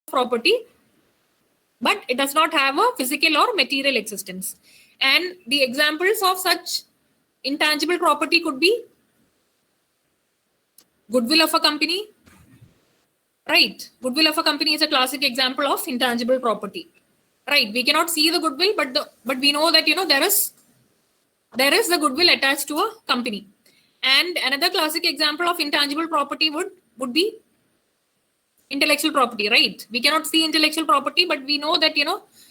property, but it does not have a physical or material existence. And the examples of such intangible property could be goodwill of a company, right? Goodwill of a company is a classic example of intangible property, right? We cannot see the goodwill, but we know that there is the goodwill attached to a company. And another classic example of intangible property would be intellectual property, right? We cannot see intellectual property, but we know that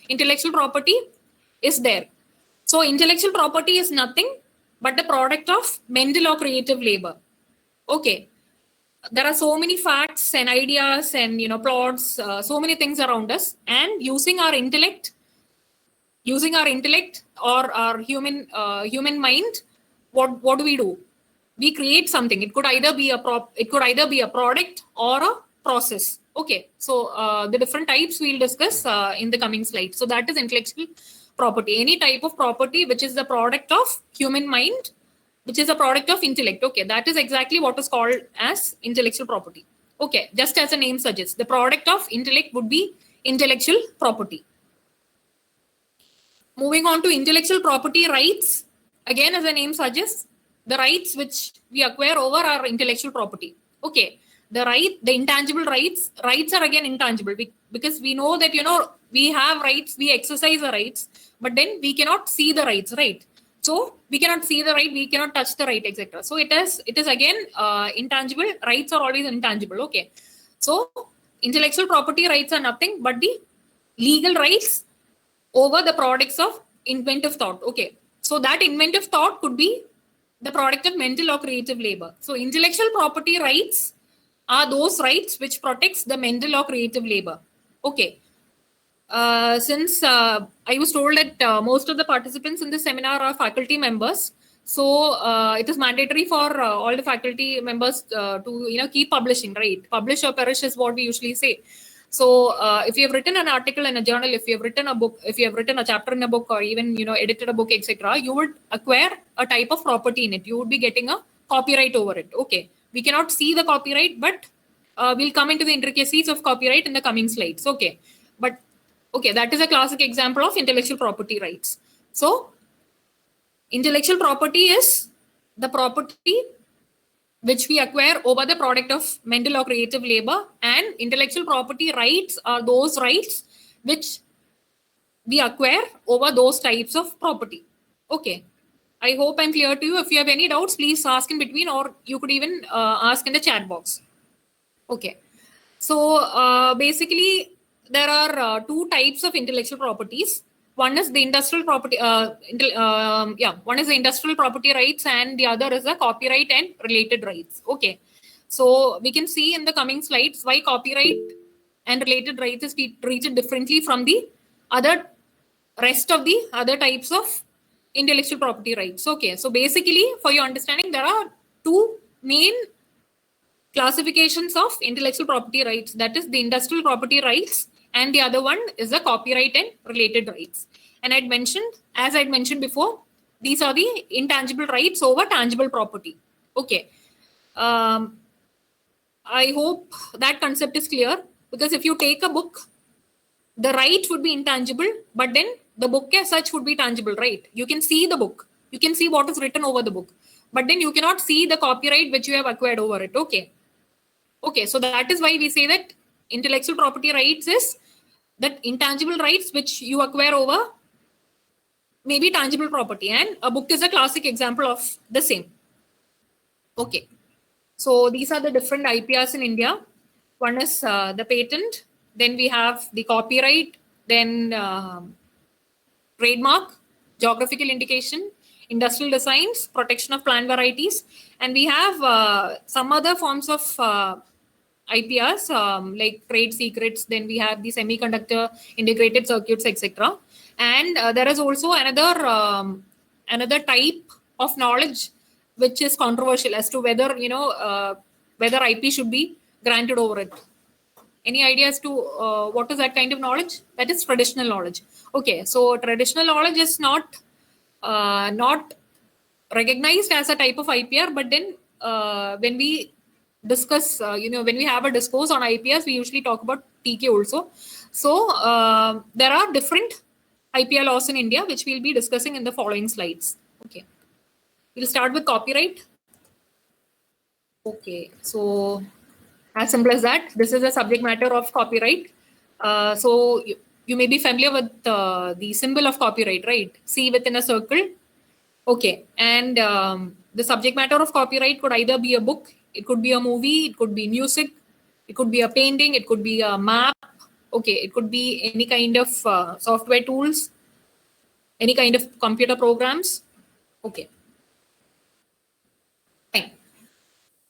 intellectual property is there. So intellectual property is nothing but the product of mental or creative labor. Okay, there are so many facts and ideas and plots, so many things around us, and using our intellect or our human mind, what do? We create something. It could either be a product or a process. Okay, so the different types we'll discuss in the coming slide. So that is intellectual property. Any type of property which is the product of human mind, which is a product of intellect. Okay, that is exactly what is called as intellectual property. Okay, just as the name suggests, the product of intellect would be intellectual property. Moving on to intellectual property rights. Again, as the name suggests, the rights which we acquire over our intellectual property. Okay, the intangible rights are again intangible because we know that we have rights, we exercise the rights, but then we cannot see the rights, right? So we cannot see the right, we cannot touch the right, etc. So it is again intangible. Rights are always intangible. Okay, so intellectual property rights are nothing but the legal rights over the products of inventive thought. Okay, so that inventive thought could be the product of mental or creative labor. So intellectual property rights are those rights which protects the mental or creative labor. Okay. Since I was told that most of the participants in this seminar are faculty members, so it is mandatory for all the faculty members to keep publishing, right? Publish or perish is what we usually say. So if you have written an article in a journal, if you have written a book, if you have written a chapter in a book, or even edited a book, etc., you would acquire a type of property in it. You would be getting a copyright over it. Okay, we cannot see the copyright, but we'll come into the intricacies of copyright in the coming slides. Okay, but okay, that is a classic example of intellectual property rights. So intellectual property is the property which we acquire over the product of mental or creative labor, and intellectual property rights are those rights which we acquire over those types of property. Okay, I hope I'm clear to you. If you have any doubts, please ask in between, or you could even ask in the chat box. Okay, so basically there are two types of intellectual properties. One is the industrial property, one is the industrial property rights, and the other is the copyright and related rights. Okay, so we can see in the coming slides why copyright and related rights is treated differently from the rest of the other types of intellectual property rights. Okay, so basically, for your understanding, there are two main classifications of intellectual property rights. That is the industrial property rights, and the other one is the copyright and related rights. And as I'd mentioned before, these are the intangible rights over tangible property. Okay. I hope that concept is clear, because if you take a book, the right would be intangible, but then the book as such would be tangible, right? You can see the book. You can see what is written over the book, but then you cannot see the copyright which you have acquired over it. Okay. Okay, so that is why we say that intellectual property rights is that intangible rights which you acquire over maybe tangible property, and a book is a classic example of the same. Okay, so these are the different IPRs in India. One is the patent, then we have the copyright, then trademark, geographical indication, industrial designs, protection of plant varieties, and we have some other forms of IPRs like trade secrets. Then we have the semiconductor integrated circuits, etc. And there is also another type of knowledge which is controversial as to whether whether IP should be granted over it. Any ideas to what is that kind of knowledge? That is traditional knowledge. Okay, so traditional knowledge is not recognized as a type of IPR, but then when we discuss, when we have a discourse on IPRs, we usually talk about TK also. So there are different IPR laws in India, which we'll be discussing in the following slides. Okay. We'll start with copyright. Okay. So as simple as that, this is the subject matter of copyright. So you may be familiar with the symbol of copyright, right? C within a circle. Okay. And the subject matter of copyright could either be a book, it could be a movie, it could be music, it could be a painting, it could be a map. Okay. It could be any kind of software tools, any kind of computer programs. Okay. Fine.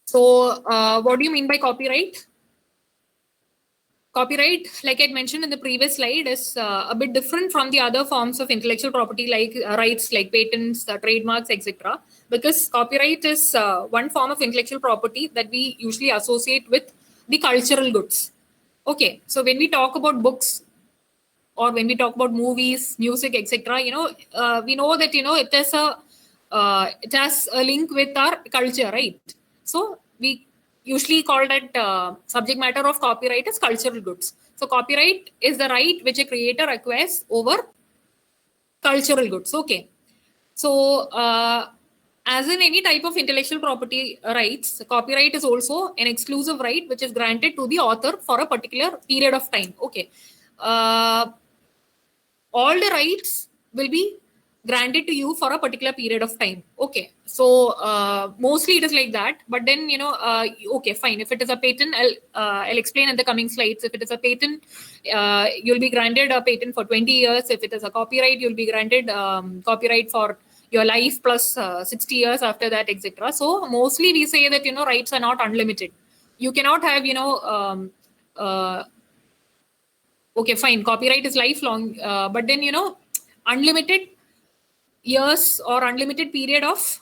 So what do you mean by copyright? Copyright, like I mentioned in the previous slide, is a bit different from the other forms of intellectual property like rights like patents, trademarks, etc. Because copyright is one form of intellectual property that we usually associate with the cultural goods. Okay, so when we talk about books or when we talk about movies, music, etc., we know that it has a link with our culture, right? So we usually call that subject matter of copyright as cultural goods. So copyright is the right which a creator acquires over cultural goods. Okay. So as in any type of intellectual property rights, copyright is also an exclusive right which is granted to the author for a particular period of time. Okay. All the rights will be granted to you for a particular period of time. Okay. So mostly it is like that. But then, okay, fine. If it is a patent, I'll explain in the coming slides. If it is a patent, you'll be granted a patent for 20 years. If it is a copyright, you'll be granted copyright for your life plus 60 years after that, etc. So mostly we say that, rights are not unlimited. You cannot have, okay, fine, copyright is lifelong, but then, unlimited years or unlimited period of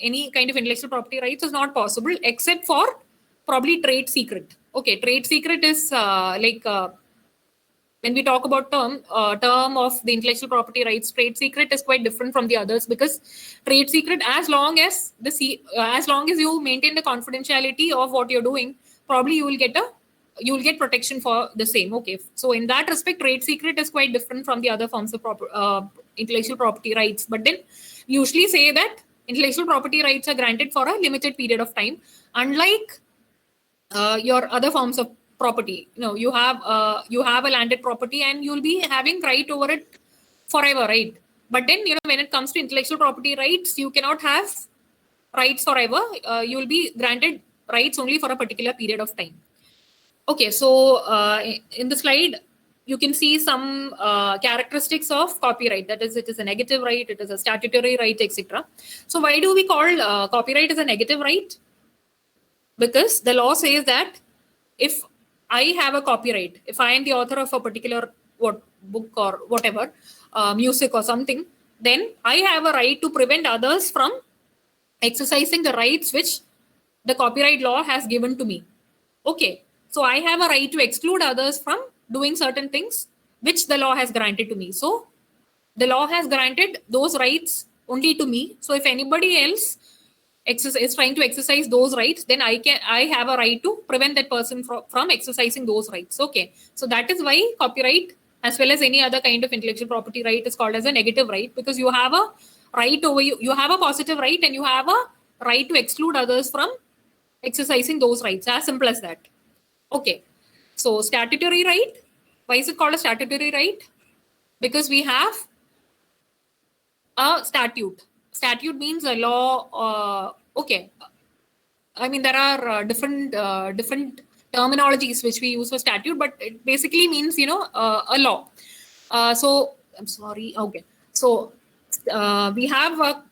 any kind of intellectual property rights is not possible except for probably trade secret. Okay, trade secret is when we talk about term of the intellectual property rights, trade secret is quite different from the others because trade secret, as long as you maintain the confidentiality of what you're doing, probably you will get protection for the same. Okay, so in that respect, trade secret is quite different from the other forms of intellectual property rights. But then usually say that intellectual property rights are granted for a limited period of time, unlike your other forms of property. You have a landed property and you'll be having right over it forever, right? But then, when it comes to intellectual property rights, you cannot have rights forever. You will be granted rights only for a particular period of time. Okay, so in the slide, you can see some characteristics of copyright. That is, it is a negative right, it is a statutory right, etc. So why do we call copyright as a negative right? Because the law says that if I have a copyright, if I am the author of a particular book or whatever, music or something, then I have a right to prevent others from exercising the rights which the copyright law has given to me. Okay, so I have a right to exclude others from doing certain things which the law has granted to me. So the law has granted those rights only to me. So if anybody else is trying to exercise those rights, then I have a right to prevent that person from exercising those rights. Okay, so that is why copyright, as well as any other kind of intellectual property right, is called as a negative right, because you have a right over you have a positive right and you have a right to exclude others from exercising those rights. As simple as that. Okay, so statutory right. Why is it called a statutory right? Because we have a statute. Statute means a law. Okay, I mean there are different terminologies which we use for statute, but it basically means a law. So I'm sorry. Okay, so we have a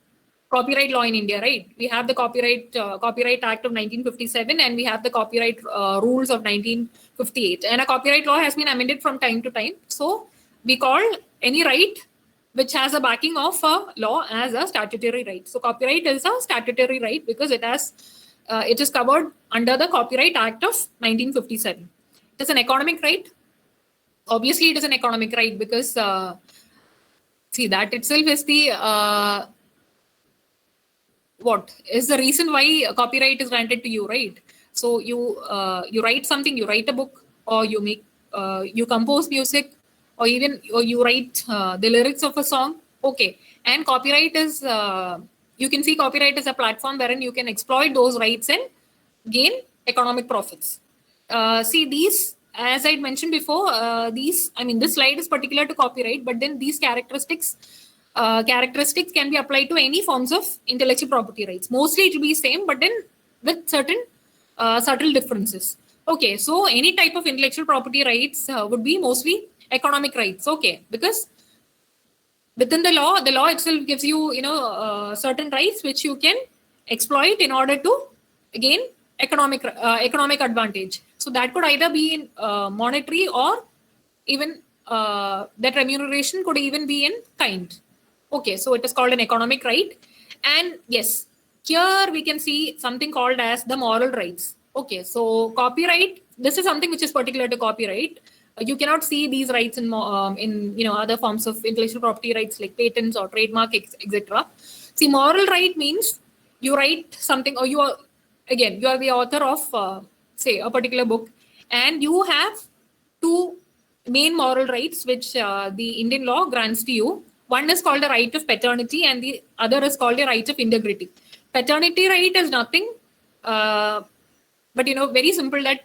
copyright law in India, right? We have the Copyright Act of 1957 and we have the Copyright Rules of 1958. And a copyright law has been amended from time to time. So we call any right which has a backing of a law as a statutory right. So copyright is a statutory right because it is covered under the Copyright Act of 1957. It is an economic right. Obviously, it is an economic right because see, that itself is the what is the reason why copyright is granted to you, right? So you write something, you write a book, or you compose music, or you write the lyrics of a song. Okay, and copyright is you can see copyright as a platform wherein you can exploit those rights and gain economic profits. See these, as I mentioned before, this slide is particular to copyright, but then these characteristics can be applied to any forms of intellectual property rights. Mostly it will be same, but then with certain subtle differences. Okay, so any type of intellectual property rights would be mostly economic rights. Okay, because within the law itself gives you certain rights which you can exploit in order to gain economic advantage. So that could either be in monetary, or even that remuneration could even be in kind. Okay, so it is called an economic right. And yes, here we can see something called as the moral rights. Okay, so copyright, this is something which is particular to copyright. You cannot see these rights in other forms of intellectual property rights like patents or trademark, etc. See, moral right means you write something, or you are the author of say a particular book, and you have two main moral rights which the Indian law grants to you. One is called the right of paternity, and the other is called the right of integrity. Paternity right is nothing but very simple, that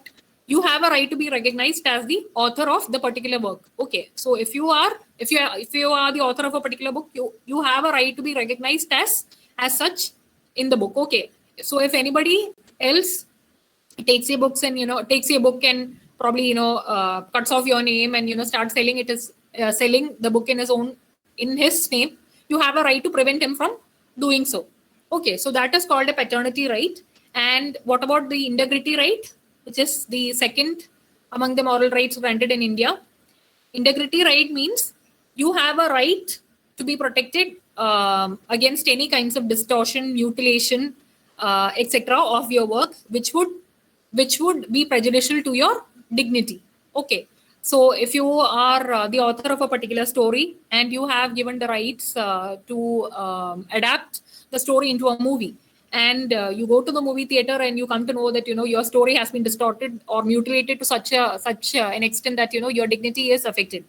you have a right to be recognized as the author of the particular work. Okay, so if you are the author of a particular book, you have a right to be recognized as such in the book. Okay, so if anybody else takes your books and takes your book and probably cuts off your name and starts selling it as selling the book in his name, you have a right to prevent him from doing so. Okay, so that is called a paternity right. And what about the integrity right, which is the second among the moral rights granted in India? Integrity right means you have a right to be protected against any kinds of distortion, mutilation, etc. of your work, which would be prejudicial to your dignity. Okay, so if you are the author of a particular story and you have given the rights to adapt the story into a movie, and you go to the movie theater and you come to know that your story has been distorted or mutilated to such an extent that your dignity is affected,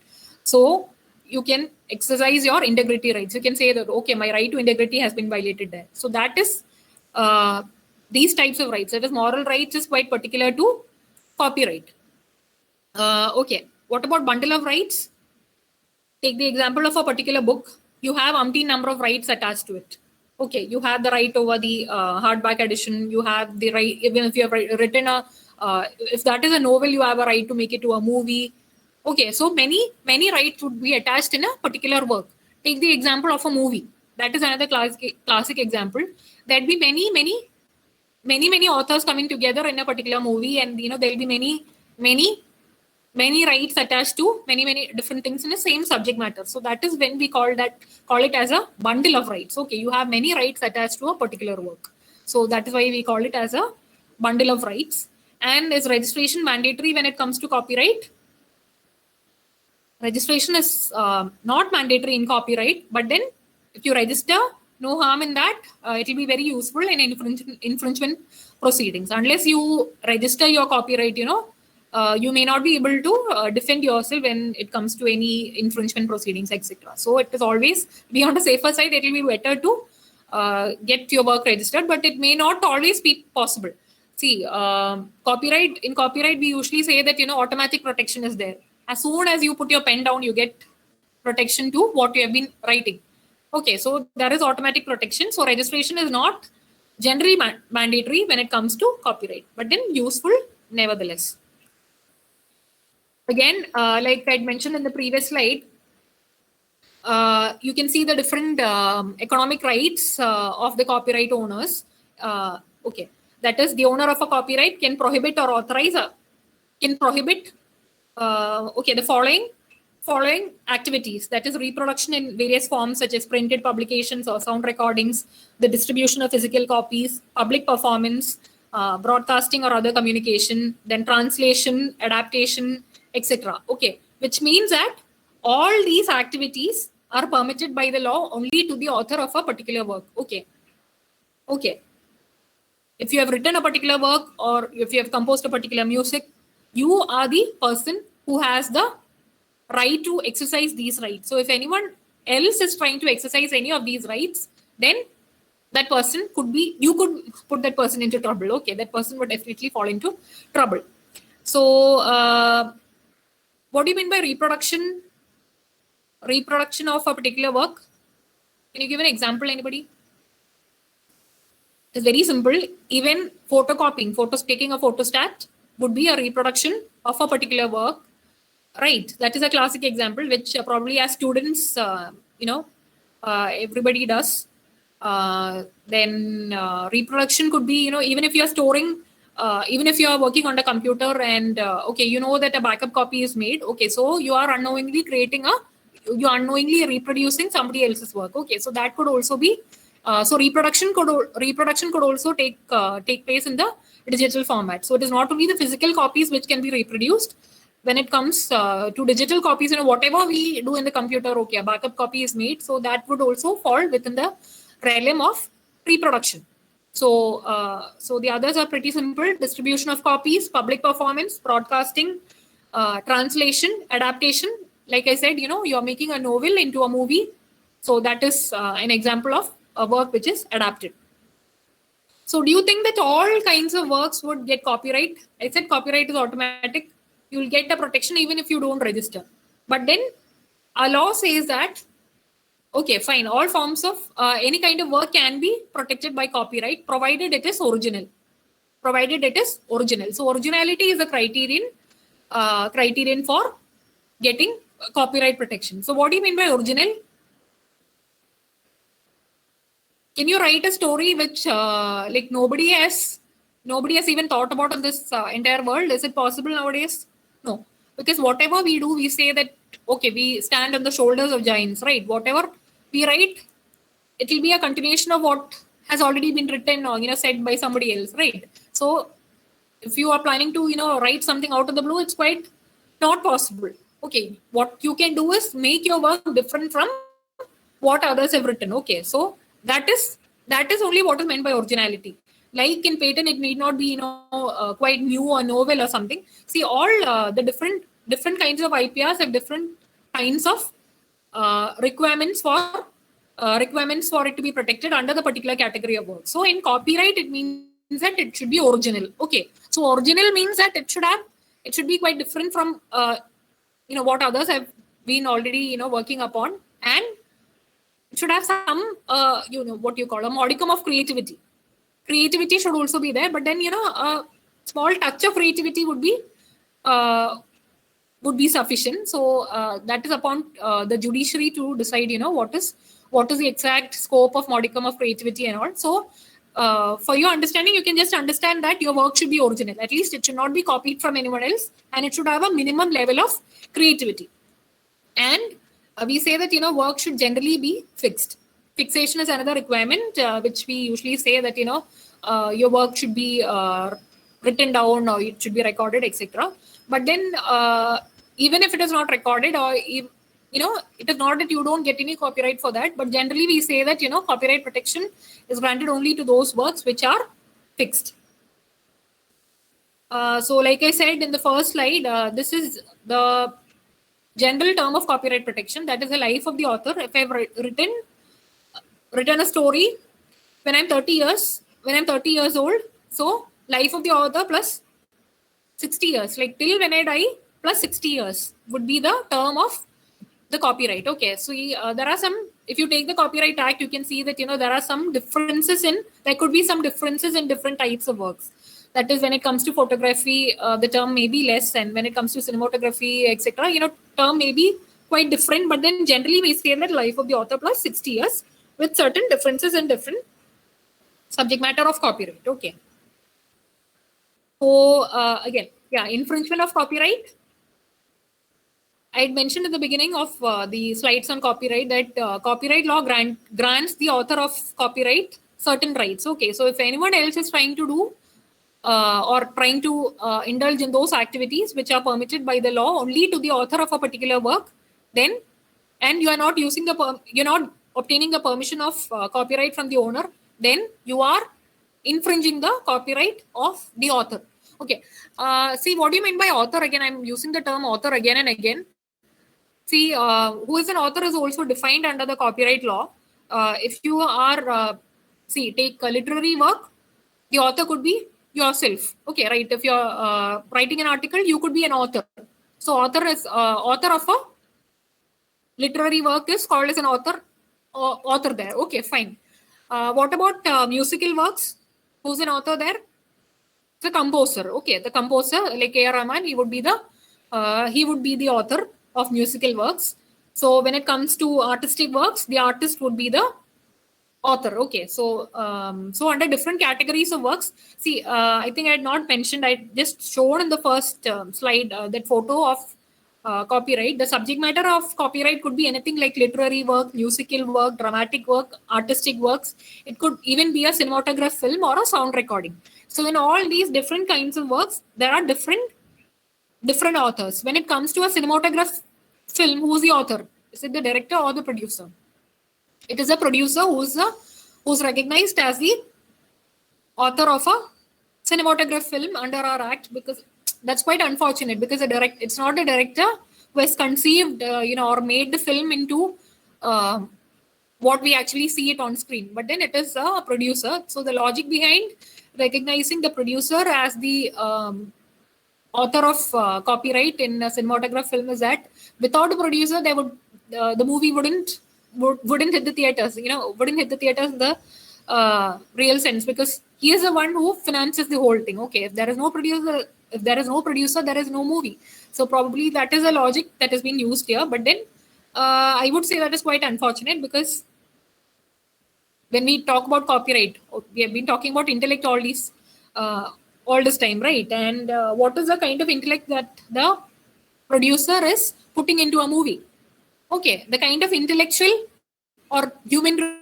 so you can exercise your integrity rights. You can say that, okay, my right to integrity has been violated there. So that is these types of rights. That is, moral rights is quite particular to copyright. Okay, what about bundle of rights? Take the example of a particular book. You have umpteen number of rights attached to it. Okay, you have the right over the hardback edition. You have the right, even if you have written if that is a novel, you have a right to make it to a movie. Okay, so many rights would be attached in a particular work. Take the example of a movie. That is another classic example. There'd be many authors coming together in a particular movie, and there'll be many rights attached to many different things in the same subject matter. So that is when we call it as a bundle of rights. Okay, you have many rights attached to a particular work, so that is why we call it as a bundle of rights. And is registration mandatory when it comes to copyright? Registration is not mandatory in copyright, but then if you register, no harm in that. It will be very useful in infringement proceedings. Unless you register your copyright, you may not be able to defend yourself when it comes to any infringement proceedings, etc. So it is always, be on the safer side. It will be better to get your work registered, but it may not always be possible. See, in copyright, we usually say that automatic protection is there. As soon as you put your pen down, you get protection to what you have been writing. Okay, so there is automatic protection. So registration is not generally mandatory when it comes to copyright, but then useful nevertheless. Again, like I mentioned in the previous slide, you can see the different economic rights of the copyright owners. Okay, that is, the owner of a copyright can prohibit or authorize, the following activities. That is, reproduction in various forms such as printed publications or sound recordings, the distribution of physical copies, public performance, broadcasting or other communication, then translation, adaptation, etc. Okay, which means that all these activities are permitted by the law only to the author of a particular work. Okay. If you have written a particular work or if you have composed a particular music, you are the person who has the right to exercise these rights. So if anyone else is trying to exercise any of these rights, then that person could be, you could put that person into trouble. Okay, that person would definitely fall into trouble. So what do you mean by reproduction? Reproduction of a particular work? Can you give an example, anybody? It's very simple. Even photocopying, taking a photostat would be a reproduction of a particular work, right? That is a classic example, which probably as students, everybody does. Then reproduction could be, even if you're storing, even if you're working on the computer and, okay, you know that a backup copy is made. Okay, so you are unknowingly reproducing somebody else's work. Okay, so that could also be, so reproduction could also take place in the digital format. So it is not only the physical copies which can be reproduced. When it comes to digital copies, whatever we do in the computer, okay, a backup copy is made. So that would also fall within the realm of reproduction. So, so the others are pretty simple: distribution of copies, public performance, broadcasting, translation, adaptation. Like I said, you're making a novel into a movie. So that is an example of a work which is adapted. So do you think that all kinds of works would get copyright? I said copyright is automatic. You will get the protection even if you don't register. But then our law says that, okay, fine, all forms of any kind of work can be protected by copyright, provided it is original. Provided it is original. So originality is a criterion for getting copyright protection. So what do you mean by original? Can you write a story which like nobody has even thought about in this entire world? Is it possible nowadays? No, because whatever we do, we say that, okay, we stand on the shoulders of giants, right? Whatever we write, it will be a continuation of what has already been written or said by somebody else, right? So if you are planning to write something out of the blue, it's quite not possible. Okay, what you can do is make your work different from what others have written. Okay, so that is only what is meant by originality. Like in patent, it need not be quite new or novel or something. See, all the different kinds of IPRs have different kinds of requirements for it to be protected under the particular category of work. So in copyright, it means that it should be original. Okay, so original means that it should be quite different from what others have been already working upon, and it should have some what you call a modicum of creativity. Creativity should also be there, but then a small touch of creativity would be sufficient. So that is upon the judiciary to decide what is the exact scope of modicum of creativity and all. So for your understanding, you can just understand that your work should be original. At least it should not be copied from anyone else, and it should have a minimum level of creativity. And we say that work should generally be fixed. Fixation is another requirement which we usually say that your work should be written down or it should be recorded, etc. But then even if it is not recorded, or it is not that you don't get any copyright for that, but generally we say that copyright protection is granted only to those works which are fixed. So like I said in the first slide, this is the general term of copyright protection. That is the life of the author. If I've written a story when I'm 30 years old, so life of the author plus 60 years, like till when I die plus 60 years would be the term of the copyright. Okay, so there are some, if you take the Copyright Act, you can see that there are some differences there could be some differences in different types of works. That is, when it comes to photography, the term may be less, and when it comes to cinematography, etc., term may be quite different. But then generally we say that life of the author plus 60 years with certain differences in different subject matter of copyright. Okay. So again, yeah, infringement of copyright. I had mentioned at the beginning of the slides on copyright that copyright law grants the author of copyright certain rights. Okay, so if anyone else is trying to do or trying to indulge in those activities which are permitted by the law only to the author of a particular work, then, and you are not you're not obtaining the permission of copyright from the owner, then you are infringing the copyright of the author. Okay. See, what do you mean by author? Again, I'm using the term author again and again. See, who is an author is also defined under the copyright law. If you are, see, take a literary work, the author could be yourself. Okay, right? If you're writing an article, you could be an author. So, author of a literary work is called as an author there. Okay, fine. What about musical works? Who's an author there? The composer. Okay, the composer, like A.R. Rahman, he would be the author of musical works. So when it comes to artistic works, the artist would be the author. Okay, so so under different categories of works, see, I think I had not mentioned, I just shown in the first slide that photo of copyright. The subject matter of copyright could be anything like literary work, musical work, dramatic work, artistic works. It could even be a cinematograph film or a sound recording. So in all these different kinds of works, there are different authors. When it comes to a cinematograph film, who's the author? Is it the director or the producer? It is a producer who's recognized as the author of a cinematograph film under our act, because that's quite unfortunate, because it's not a director who has conceived or made the film into what we actually see it on screen, but then it is a producer. So the logic behind recognizing the producer as the author of copyright in a cinematograph film is that without a producer, the movie wouldn't hit the theaters. Wouldn't hit the theaters in the real sense, because he is the one who finances the whole thing. Okay, if there is no producer, there is no movie. So probably that is a logic that has been used here. But then I would say that is quite unfortunate, because when we talk about copyright, we have been talking about intellect all this time, right? And what is the kind of intellect that the producer is putting into a movie? Okay, the kind of intellectual or human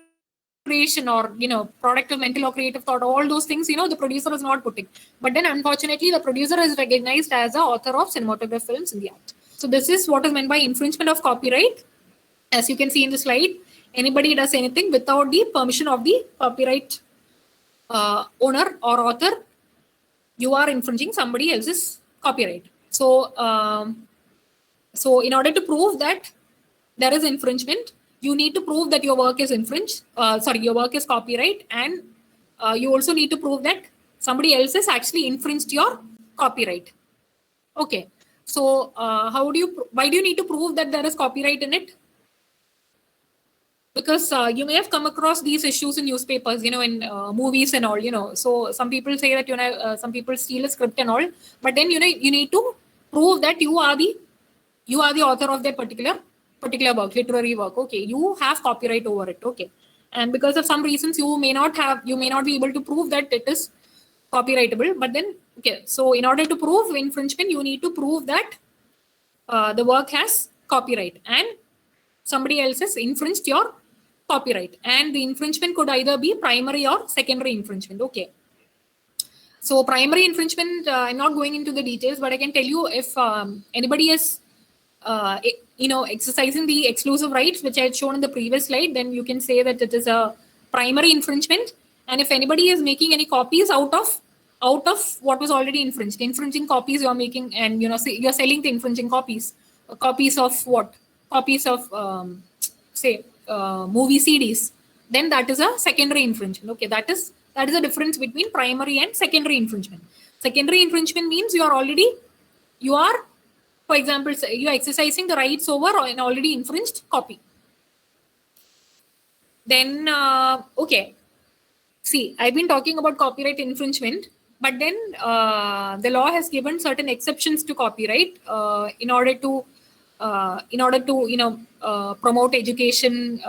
creation or product of mental or creative thought, all those things, the producer is not putting. But then unfortunately, the producer is recognized as the author of cinematograph films in the act. So this is what is meant by infringement of copyright. As you can see in the slide, anybody does anything without the permission of the copyright owner or author, you are infringing somebody else's copyright. So so in order to prove that there is infringement, you need to prove that your work is your work is copyright, and you also need to prove that somebody else has actually infringed your copyright. Okay, so why do you need to prove that there is copyright in it? Because you may have come across these issues in newspapers, in movies and all, so some people say that, some people steal a script and all, but then, you need to prove that you are the author of that particular work, literary work. Okay, you have copyright over it. Okay, and because of some reasons, you may not be able to prove that it is copyrightable. But then, okay, so in order to prove infringement, you need to prove that the work has copyright and somebody else has infringed your copyright, and the infringement could either be primary or secondary infringement. Okay, so primary infringement, I'm not going into the details, but I can tell you, if anybody is exercising the exclusive rights, which I had shown in the previous slide, then you can say that it is a primary infringement. And if anybody is making any copies out of what was already infringing copies you're making, and you're selling the infringing copies of what? Copies of movie CDs, then that is a secondary infringement. Okay, that is the difference between primary and secondary infringement. Secondary infringement means you are, for example, you are exercising the rights over an already infringed copy. Then, okay, see, I've been talking about copyright infringement, but then the law has given certain exceptions to copyright in order to promote education,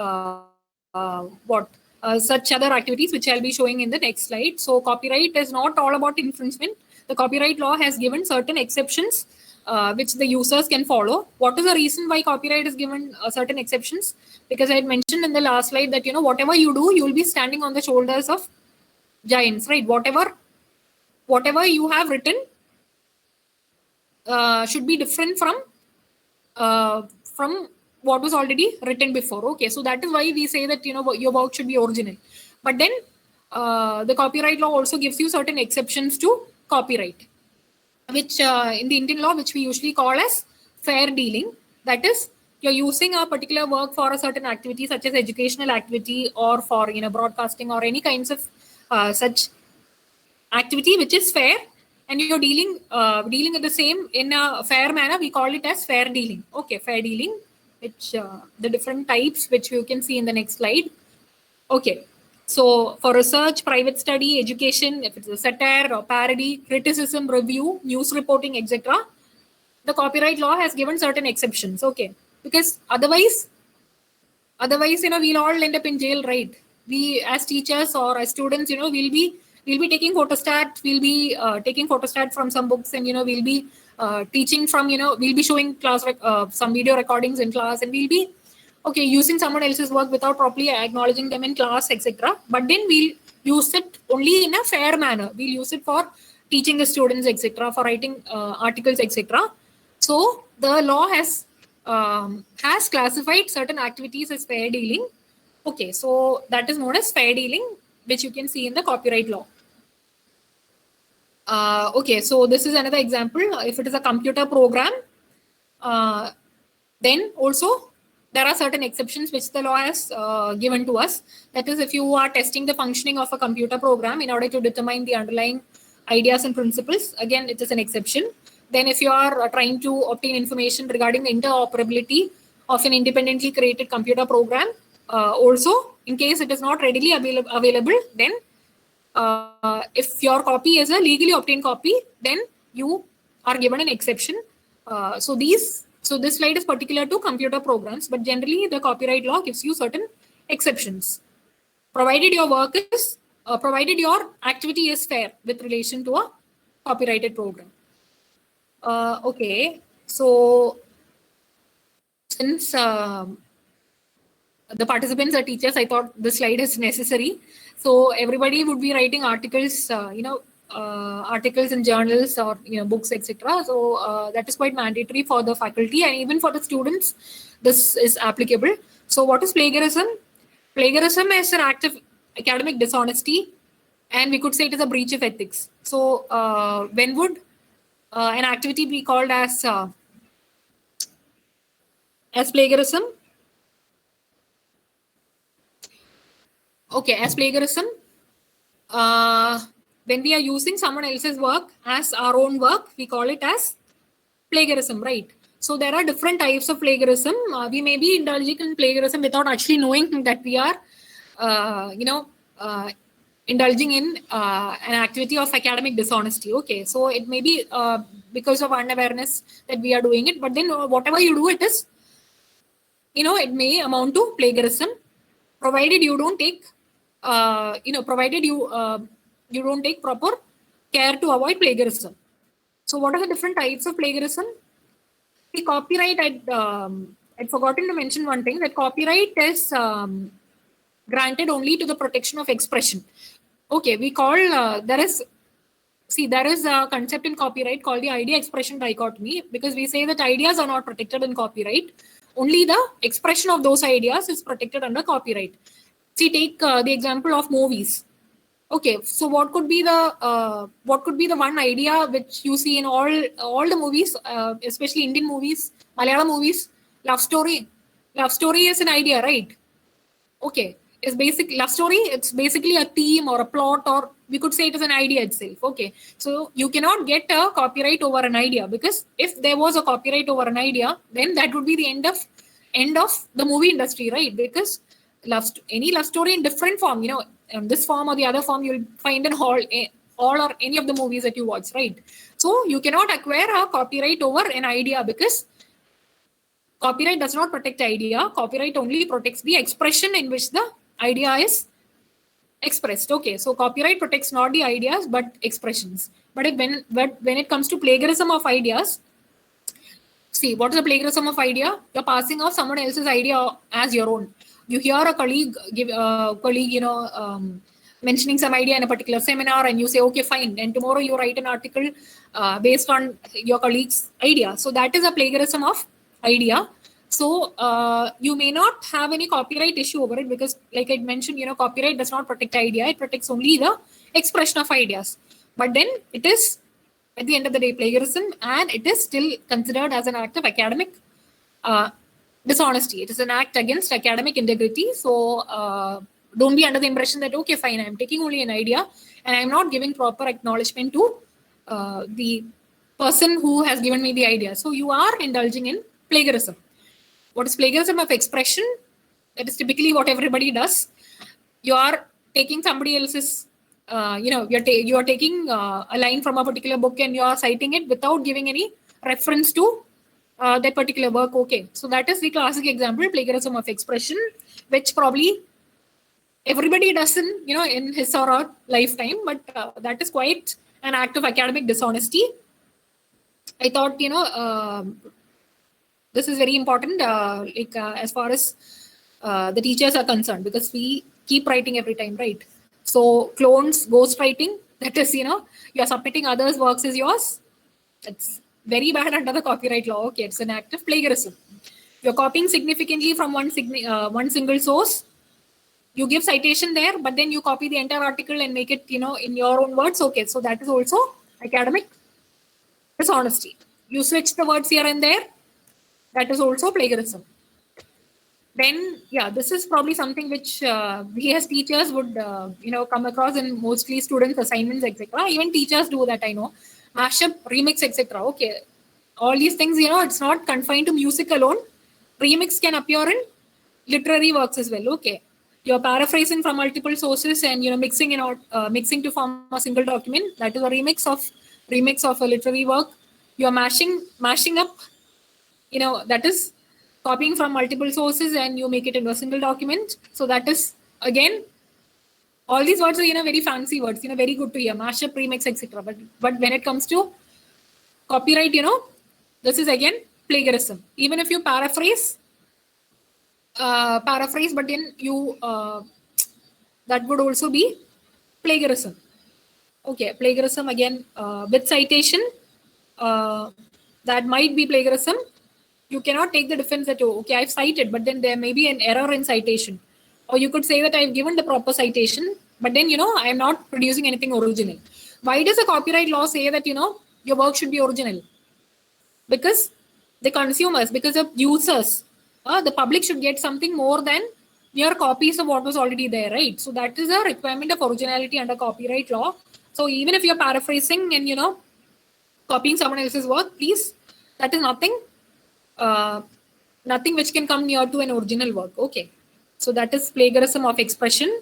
such other activities, which I'll be showing in the next slide. So copyright is not all about infringement. The copyright law has given certain exceptions which the users can follow. What is the reason why copyright is given certain exceptions? Because I had mentioned in the last slide that, whatever you do, you will be standing on the shoulders of giants, right? Whatever you have written should be different from what was already written before. Okay, so that is why we say that your work should be original. But then the copyright law also gives you certain exceptions to copyright, which in the Indian law, which we usually call as fair dealing. That is, you're using a particular work for a certain activity, such as educational activity, or for broadcasting, or any kinds of such activity which is fair, and you're dealing with the same in a fair manner. We call it as fair dealing. Okay, fair dealing, which the different types, which you can see in the next slide. Okay, so for research, private study, education, if it's a satire or parody, criticism, review, news reporting, etc., the copyright law has given certain exceptions. Okay, because otherwise, we'll all end up in jail, right? We as teachers or as students, we'll be taking photostat, we'll be taking photostat from some books, and we'll be teaching from, we'll be showing class some video recordings in class, and we'll be using someone else's work without properly acknowledging them in class, etc. But then we'll use it only in a fair manner. We'll use it for teaching the students, etc., for writing articles, etc. So the law has classified certain activities as fair dealing. Okay, so that is known as fair dealing, which you can see in the copyright law. Okay, so this is another example. If it is a computer program, then also there are certain exceptions which the law has given to us. That is, if you are testing the functioning of a computer program in order to determine the underlying ideas and principles, again, it is an exception. Then if you are trying to obtain information regarding the interoperability of an independently created computer program, also, in case it is not readily available, then if your copy is a legally obtained copy, then you are given an exception. So this slide is particular to computer programs, but generally the copyright law gives you certain exceptions, provided your work is, provided your activity is fair with relation to a copyrighted program. Okay, so since the participants are teachers, I thought this slide is necessary. So everybody would be writing articles, articles in journals or books, etc. So that is quite mandatory for the faculty, and even for the students, this is applicable. So what is plagiarism? Plagiarism is an act of academic dishonesty, and we could say it is a breach of ethics. So when would an activity be called as plagiarism? Okay, as plagiarism, when we are using someone else's work as our own work, we call it as plagiarism, right? So there are different types of plagiarism. We may be indulging in plagiarism without actually knowing that we are, indulging in an activity of academic dishonesty. Okay, so it may be because of unawareness that we are doing it, but then whatever you do, it is, it may amount to plagiarism, provided you don't take, provided you don't take proper care to avoid plagiarism. So what are the different types of plagiarism? The copyright, I'd forgotten to mention one thing, that copyright is granted only to the protection of expression. Okay, we call, there is a concept in copyright called the idea expression dichotomy, because we say that ideas are not protected in copyright. Only the expression of those ideas is protected under copyright. See, take the example of movies. Okay, so what could be the one idea which you see in all the movies, especially Indian movies, Malayalam movies? Love story. Love story is an idea, right? Okay, it's basic love story. It's basically a theme or a plot, or we could say it is an idea itself. Okay, so you cannot get a copyright over an idea, because if there was a copyright over an idea, then that would be the end of the movie industry, right? Because any love story in different form, in this form or the other form, you'll find in all or any of the movies that you watch, right? So you cannot acquire a copyright over an idea, because copyright does not protect idea. Copyright only protects the expression in which the idea is expressed. Okay, so copyright protects not the ideas but expressions. But when it comes to plagiarism of ideas, see, what is the plagiarism of idea? You're passing off someone else's idea as your own. You hear a colleague mentioning some idea in a particular seminar, and you say, okay, fine. And tomorrow you write an article based on your colleague's idea. So that is a plagiarism of idea. So you may not have any copyright issue over it because, like I mentioned, copyright does not protect idea; it protects only the expression of ideas. But then it is, at the end of the day, plagiarism, and it is still considered as an act of academic uh, dishonesty. It is an act against academic integrity. So don't be under the impression that, okay, fine, I'm taking only an idea and I'm not giving proper acknowledgement to the person who has given me the idea. So you are indulging in plagiarism. What is plagiarism of expression? That is typically what everybody does. You are taking somebody else's, you are taking a line from a particular book and you are citing it without giving any reference to that particular work. Okay, so that is the classic example, plagiarism of expression, which probably everybody does in his or her lifetime, but that is quite an act of academic dishonesty. I thought this is very important, as far as the teachers are concerned, because we keep writing every time, right? So clones, ghost writing, that is, you're submitting others' works as yours. It's very bad under the copyright law. Okay, it's an act of plagiarism. You're copying significantly from one single source. You give citation there, but then you copy the entire article and make it, in your own words. Okay, so that is also academic dishonesty. You switch the words here and there. That is also plagiarism. Then, yeah, this is probably something which we as teachers would, come across in mostly students' assignments, etc. Even teachers do that, I know. Mashup, remix, etc. Okay, all these things, it's not confined to music alone. Remix can appear in literary works as well. Okay, you're paraphrasing from multiple sources and mixing to form a single document. That is a remix of a literary work. You're mashing up. That is copying from multiple sources and you make it into a single document. So that is, again, all these words are, very fancy words, very good to hear, mashup, remix, etc. But when it comes to copyright, this is again plagiarism. Even if you paraphrase, but then you, that would also be plagiarism. Okay, plagiarism again, with citation, that might be plagiarism. You cannot take the defense that, oh, okay, I've cited, but then there may be an error in citation. Or you could say that I've given the proper citation, but then, I am not producing anything original. Why does the copyright law say that, your work should be original? Because the consumers, because the users, the public should get something more than mere copies of what was already there, right? So that is a requirement of originality under copyright law. So even if you're paraphrasing and, copying someone else's work, please, that is nothing which can come near to an original work. Okay, so that is plagiarism of expression.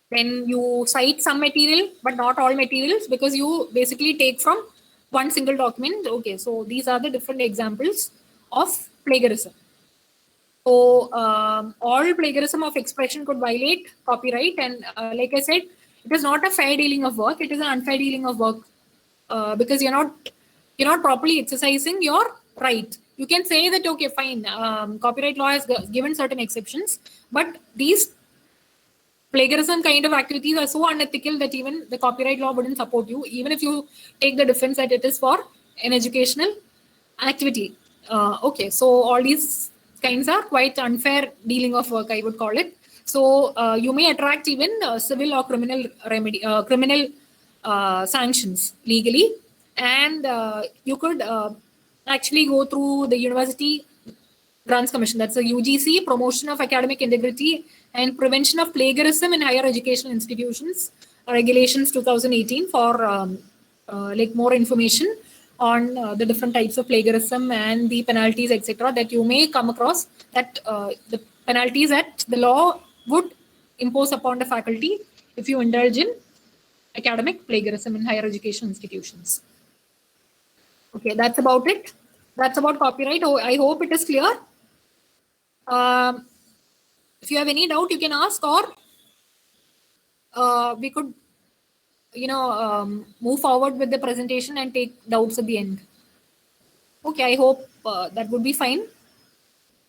Then you cite some material, but not all materials, because you basically take from one single document. Okay, so these are the different examples of plagiarism. So all plagiarism of expression could violate copyright, and like I said, it is not a fair dealing of work. It is an unfair dealing of work because you're not properly exercising your right. You can say that, okay, fine, copyright law has given certain exceptions, but these plagiarism kind of activities are so unethical that even the copyright law wouldn't support you, even if you take the defense that it is for an educational activity. Okay, so all these kinds are quite unfair dealing of work, I would call it. So you may attract even civil or criminal sanctions legally, and you could actually go through the University Grants Commission, that's the UGC, Promotion of Academic Integrity and Prevention of Plagiarism in Higher Education Institutions, Regulations 2018, for like more information on the different types of plagiarism and the penalties, etc., that you may come across, that the penalties that the law would impose upon the faculty if you indulge in academic plagiarism in higher education institutions. Okay, that's about it. That's about copyright. Oh, I hope it is clear. If you have any doubt, you can ask, or we could, move forward with the presentation and take doubts at the end. Okay, I hope that would be fine.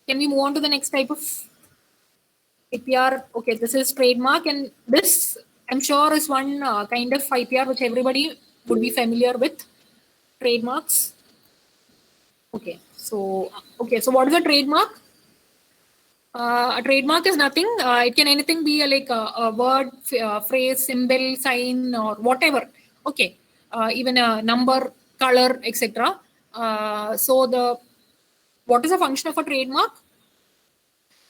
Can we move on to the next type of IPR? Okay, this is trademark, and this, I'm sure, is one kind of IPR which everybody would be familiar with. Trademarks. Okay, so what is a trademark? A trademark is nothing. It can anything be like a word, phrase, symbol, sign, or whatever. Okay, even a number, color, etc. So what is the function of a trademark?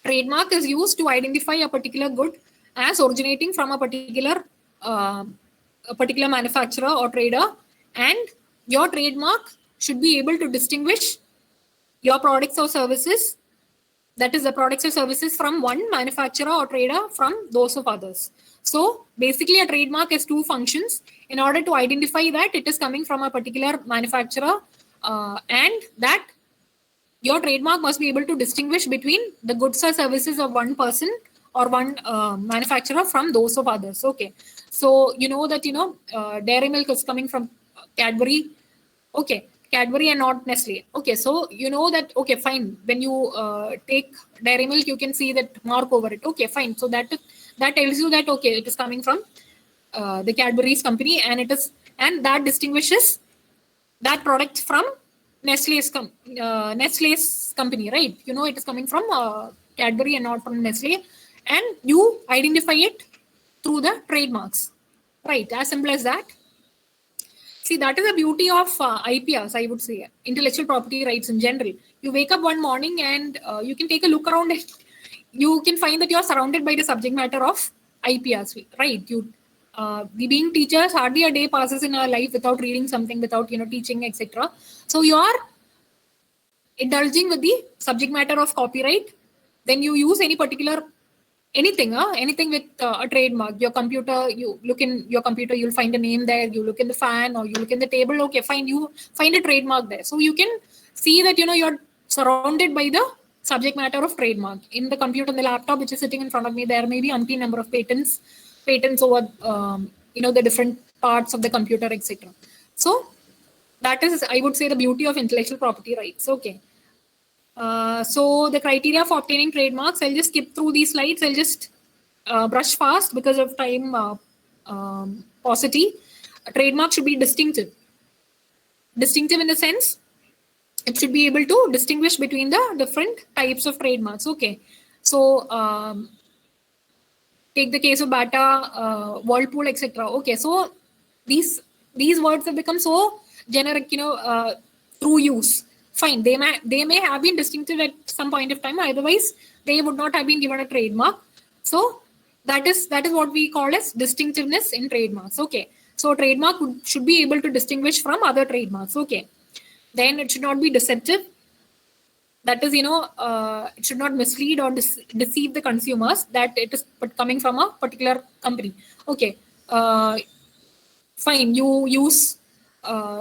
Trademark is used to identify a particular good as originating from uh, a particular manufacturer or trader, and your trademark should be able to distinguish your products or services, that is the products or services from one manufacturer or trader from those of others. So basically a trademark has two functions in order to identify that it is coming from a particular manufacturer, and that your trademark must be able to distinguish between the goods or services of one person or one manufacturer from those of others. Okay, so you know that dairy milk is coming from Cadbury. Okay, Cadbury and not Nestle. Okay, so you know that. Okay, fine. When you take dairy milk, you can see that mark over it. Okay, fine. So that tells you that okay, it is coming from the Cadbury's company, and that distinguishes that product from Nestle's company, right? You know it is coming from Cadbury and not from Nestle, and you identify it through the trademarks, right? As simple as that. See, that is the beauty of IPRs, I would say, intellectual property rights in general. You wake up one morning and you can take a look around it. You can find that you are surrounded by the subject matter of IPRs, right? We being teachers, hardly a day passes in our life without reading something, without teaching, etc. So you are indulging with the subject matter of copyright. Then you use anything with a trademark. Your computer, you look in your computer, you'll find a name there. You look in the fan or you look in the table. Okay, fine. You find a trademark there. So you can see that you're surrounded by the subject matter of trademark. In the computer, in the laptop which is sitting in front of me, there may be umpteen number of patents over the different parts of the computer, etc. So that is, I would say, the beauty of intellectual property rights. Okay. So the criteria for obtaining trademarks, I'll just skip through these slides. I'll just brush fast because of time paucity. A trademark should be distinctive. Distinctive in the sense, it should be able to distinguish between the different types of trademarks. Okay. So take the case of Bata, Whirlpool, etc. Okay. So these words have become so generic, through use. Fine, they may have been distinctive at some point of time. Otherwise, they would not have been given a trademark. So that is what we call as distinctiveness in trademarks. Okay, so a trademark should be able to distinguish from other trademarks. Okay, then it should not be deceptive. That is, it should not mislead or deceive the consumers that it is coming from a particular company. Okay, fine. You use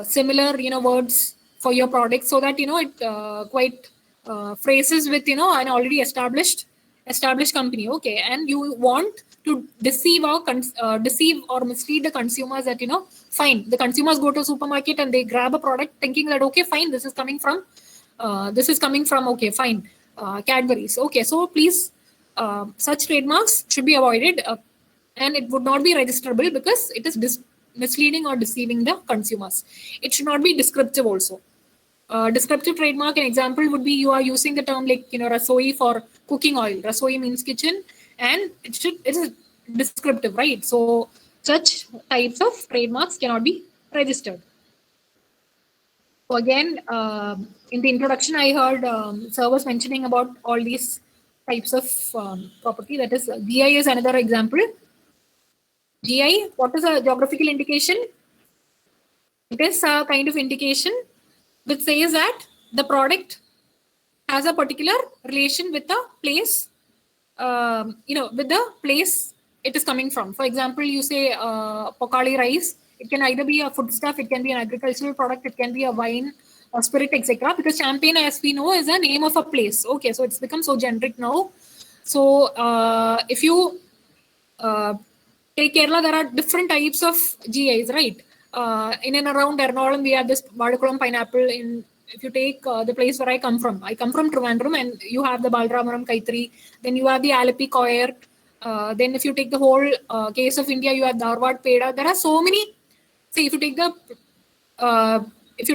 similar words for your product so that it quite phrases with an already established company. Okay, and you want to deceive or mislead the consumers that fine, the consumers go to a supermarket and they grab a product thinking that okay, fine, this is coming from okay, fine, Cadbury's. Okay, so please, such trademarks should be avoided, and it would not be registerable because it is misleading or deceiving the consumers. It should not be descriptive also. Descriptive trademark, an example would be you are using the term like rasoi for cooking oil. Rasoi means kitchen, and it is descriptive, right? So such types of trademarks cannot be registered. So again, in the introduction, I heard sir was mentioning about all these types of property. That is, GI is another example. GI, what is a geographical indication? It is a kind of indication which says that the product has a particular relation with the place, with the place it is coming from. For example, you say Pokali rice. It can either be a foodstuff, it can be an agricultural product, it can be a wine or spirit, etc. Because champagne, as we know, is a name of a place. Okay, so it's become so generic now. So if you take Kerala, there are different types of GIs, right? In and around Ernakulam, we have this Vadakulam pineapple. If you take the place where I come from Trivandrum, and you have the Balaramaram Kaitri, then you have the Alapi Koyer. Then if you take the whole case of India, you have Dharwad Peda. There are so many. See, if you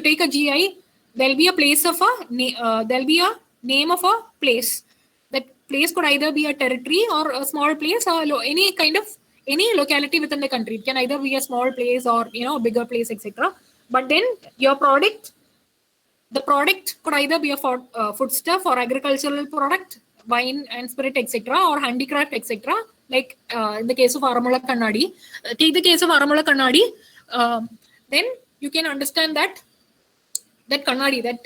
take a GI, there'll be a place of there'll be a name of a place. That place could either be a territory or a small place or any kind of any locality within the country. It can either be a small place or a bigger place, etc. But then your product, the product could either be a foodstuff or agricultural product, wine and spirit, etc., or handicraft, etc. Like in the case of Aramula Kannadi, take the case of Aramula Kannadi, then you can understand that Kannadi, that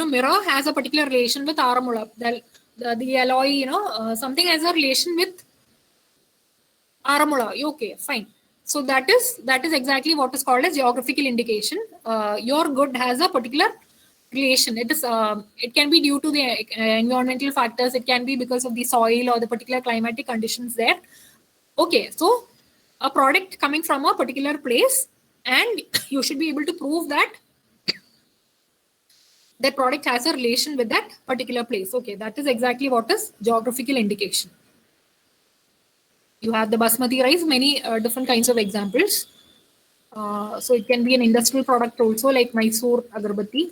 mirror has a particular relation with Aramula. The alloy, something has a relation with Aramula. Okay, fine. So that is exactly what is called as geographical indication. Your good has a particular relation. It can be due to the environmental factors. It can be because of the soil or the particular climatic conditions there. Okay, so a product coming from a particular place, and you should be able to prove that that product has a relation with that particular place. Okay, that is exactly what is geographical indication. You have the basmati rice, many different kinds of examples. So it can be an industrial product also, like Mysore agarbatti.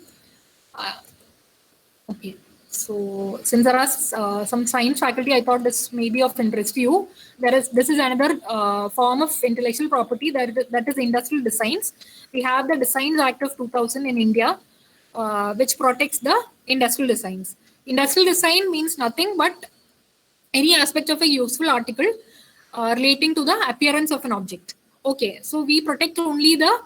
Okay, so since there are some science faculty, I thought this may be of interest to you. This is another form of intellectual property that is industrial designs. We have the Designs Act of 2000 in India, which protects the industrial designs. Industrial design means nothing but any aspect of a useful article relating to the appearance of an object. Okay, so we protect only the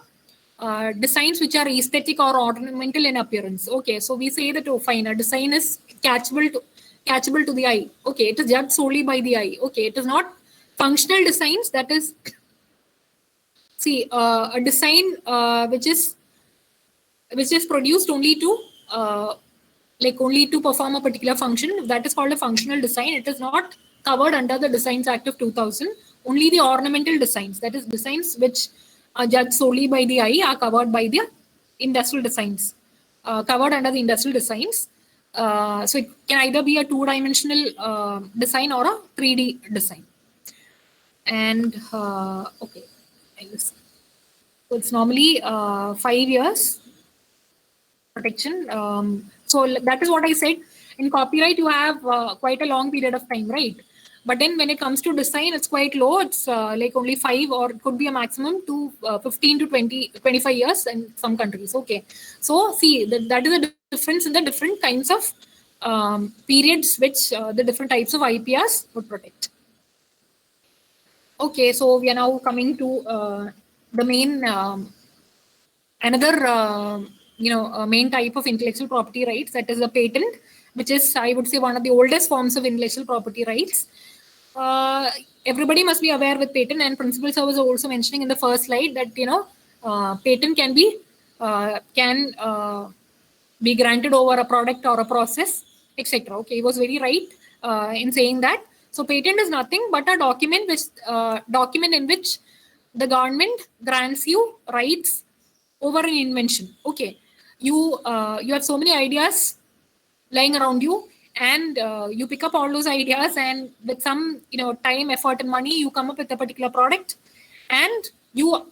designs which are aesthetic or ornamental in appearance. Okay, so we say that, oh, fine, a design is catchable to the eye. Okay, it is judged solely by the eye. Okay, it is not functional designs. That is, see, a design which is produced only to only to perform a particular function. That is called a functional design. It is not covered under the Designs Act of 2000. Only the ornamental designs, that is designs which are judged solely by the eye, are covered by the industrial designs, covered under the industrial designs. So it can either be a two-dimensional design or a 3D design. And okay, so it's normally 5 years protection. So that is what I said. In copyright, you have quite a long period of time, right? But then when it comes to design, it's quite low. It's like only 5, or it could be a maximum to 15 to 25 years in some countries. Okay. So see, that is a difference in the different kinds of periods which the different types of IPRs would protect. Okay, so we are now coming to the main, another main type of intellectual property rights, that is the patent, which is, I would say, one of the oldest forms of intellectual property rights. Everybody must be aware with patent, and Principal Sir was also mentioning in the first slide that patent can be granted over a product or a process, etc. Okay, he was very right in saying that. So patent is nothing but a document in which the government grants you rights over an invention. Okay, you have so many ideas lying around you, and you pick up all those ideas, and with some time, effort, and money, you come up with a particular product, and you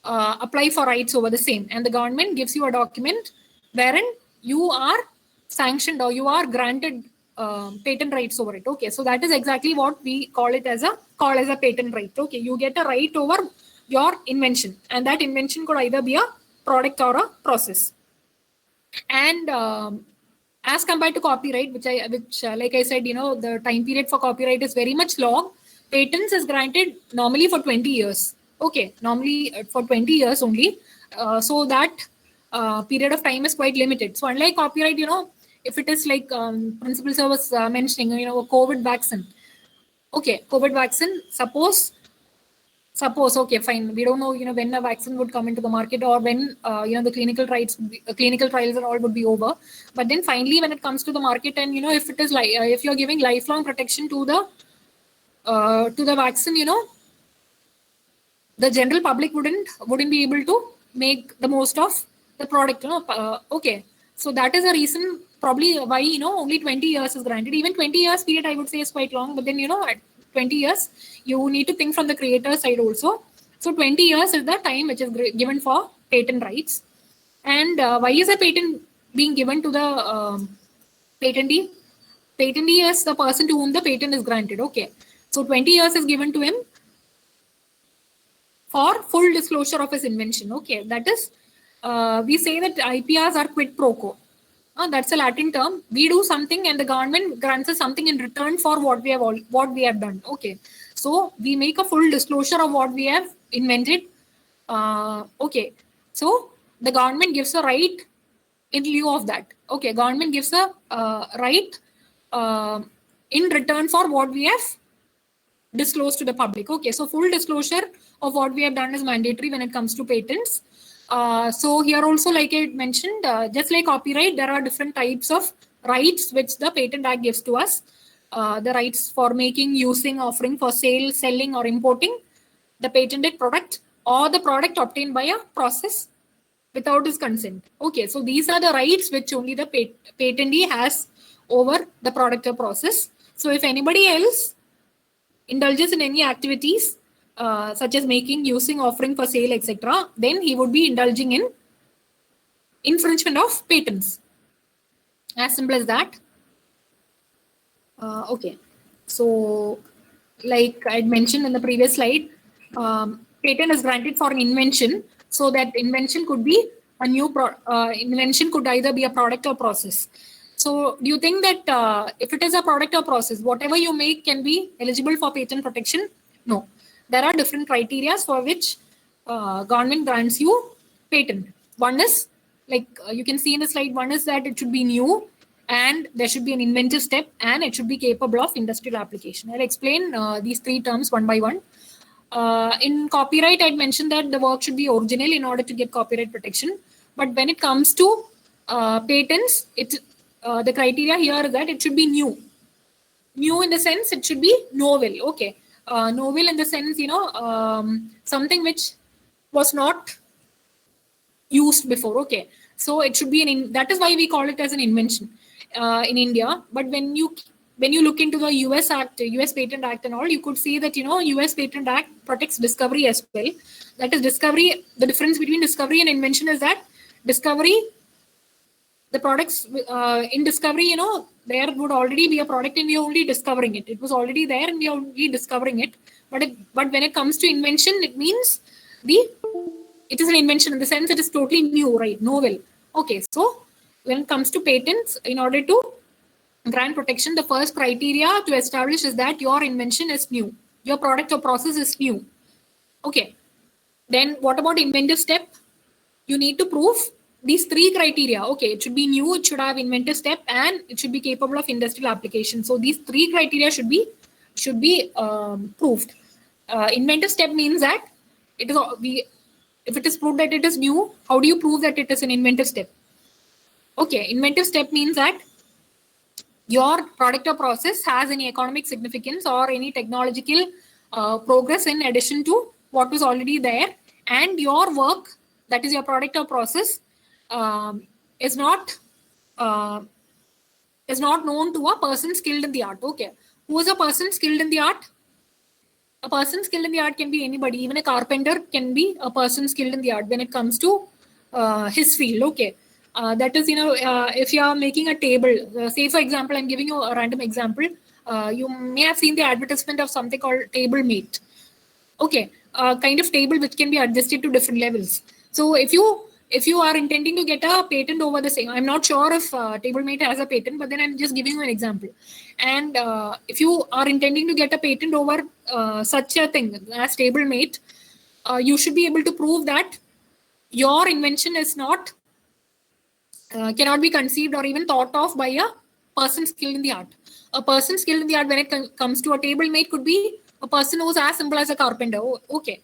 apply for rights over the same, and the government gives you a document wherein you are sanctioned or you are granted patent rights over it. Okay, so that is exactly what we call as a patent right. Okay, you get a right over your invention, and that invention could either be a product or a process. And as compared to copyright, which like I said, the time period for copyright is very much long. Patents is granted normally for 20 years. Okay, normally for 20 years only. So that period of time is quite limited. So unlike copyright, if it is like Principal Sir was mentioning, a COVID vaccine. Okay, COVID vaccine, suppose, okay, fine. We don't know, when a vaccine would come into the market, or when, the clinical trials and all would be over. But then finally, when it comes to the market, and, if it is like, if you're giving lifelong protection to the vaccine, the general public wouldn't be able to make the most of the product, okay. So that is a reason probably why, only 20 years is granted. Even 20 years period, I would say, is quite long. But then, at 20 years, you need to think from the creator side also. So 20 years is the time which is given for patent rights. And why is a patent being given to the patentee? Patentee is the person to whom the patent is granted. Okay. So 20 years is given to him for full disclosure of his invention. Okay. That is, we say that IPRs are quid pro quo. That's a Latin term. We do something and the government grants us something in return for what we have done. Okay. So we make a full disclosure of what we have invented. Okay. So the government gives a right in lieu of that. Okay. Government gives a right in return for what we have disclosed to the public. Okay. So full disclosure of what we have done is mandatory when it comes to patents. So here also, like I mentioned, just like copyright, there are different types of rights which the Patent Act gives to us. The rights for making, using, offering for sale, selling or importing the patented product or the product obtained by a process without his consent. Okay, so these are the rights which only the patentee has over the product or process. So if anybody else indulges in any activities such as making, using, offering for sale, etc., then he would be indulging in infringement of patents. As simple as that. Okay. So, like I mentioned in the previous slide, patent is granted for an invention. So that invention could be a new invention could either be a product or process. So do you think that if it is a product or process, whatever you make can be eligible for patent protection? No. There are different criteria for which government grants you patent. One is, like you can see in the slide, one is that it should be new and there should be an inventive step and it should be capable of industrial application. I'll explain these three terms one by one. In copyright, I'd mentioned that the work should be original in order to get copyright protection. But when it comes to patents, the criteria here is that it should be new. New in the sense it should be novel. Okay. Novel in the sense, something which was not used before. Okay. So it should be that is why we call it as an invention in India. But when you look into the US Act, US Patent Act and all, you could see that, US Patent Act protects discovery as well. That is discovery. The difference between discovery and invention is that discovery, the products in discovery, there would already be a product and we are only discovering it. It was already there and we are only discovering it. But when it comes to invention, it means it is an invention in the sense it is totally new, right? Novel. Okay. So when it comes to patents, in order to grant protection, the first criteria to establish is that your invention is new. Your product or process is new. Okay. Then what about inventive step? You need to prove these three criteria. Okay, it should be new, it should have inventive step, and it should be capable of industrial application. So these three criteria should be proved. Inventive step means that if it is proved that it is new, how do you prove that it is an inventive step? Okay, inventive step means that your product or process has any economic significance or any technological progress in addition to what was already there, and your work, that is your product or process, is not known to a person skilled in the art. Okay, who is a person skilled in the art? A person skilled in the art can be anybody. Even a carpenter can be a person skilled in the art when it comes to his field. Okay, that is, if you are making a table, say for example, I'm giving you a random example. You may have seen the advertisement of something called TableMate. Okay, kind of table which can be adjusted to different levels. So if you are intending to get a patent over the same, I'm not sure if TableMate has a patent, but then I'm just giving you an example. And if you are intending to get a patent over such a thing as TableMate, you should be able to prove that your invention is not cannot be conceived or even thought of by a person skilled in the art. A person skilled in the art when it comes to a TableMate could be a person who's as simple as a carpenter. Okay.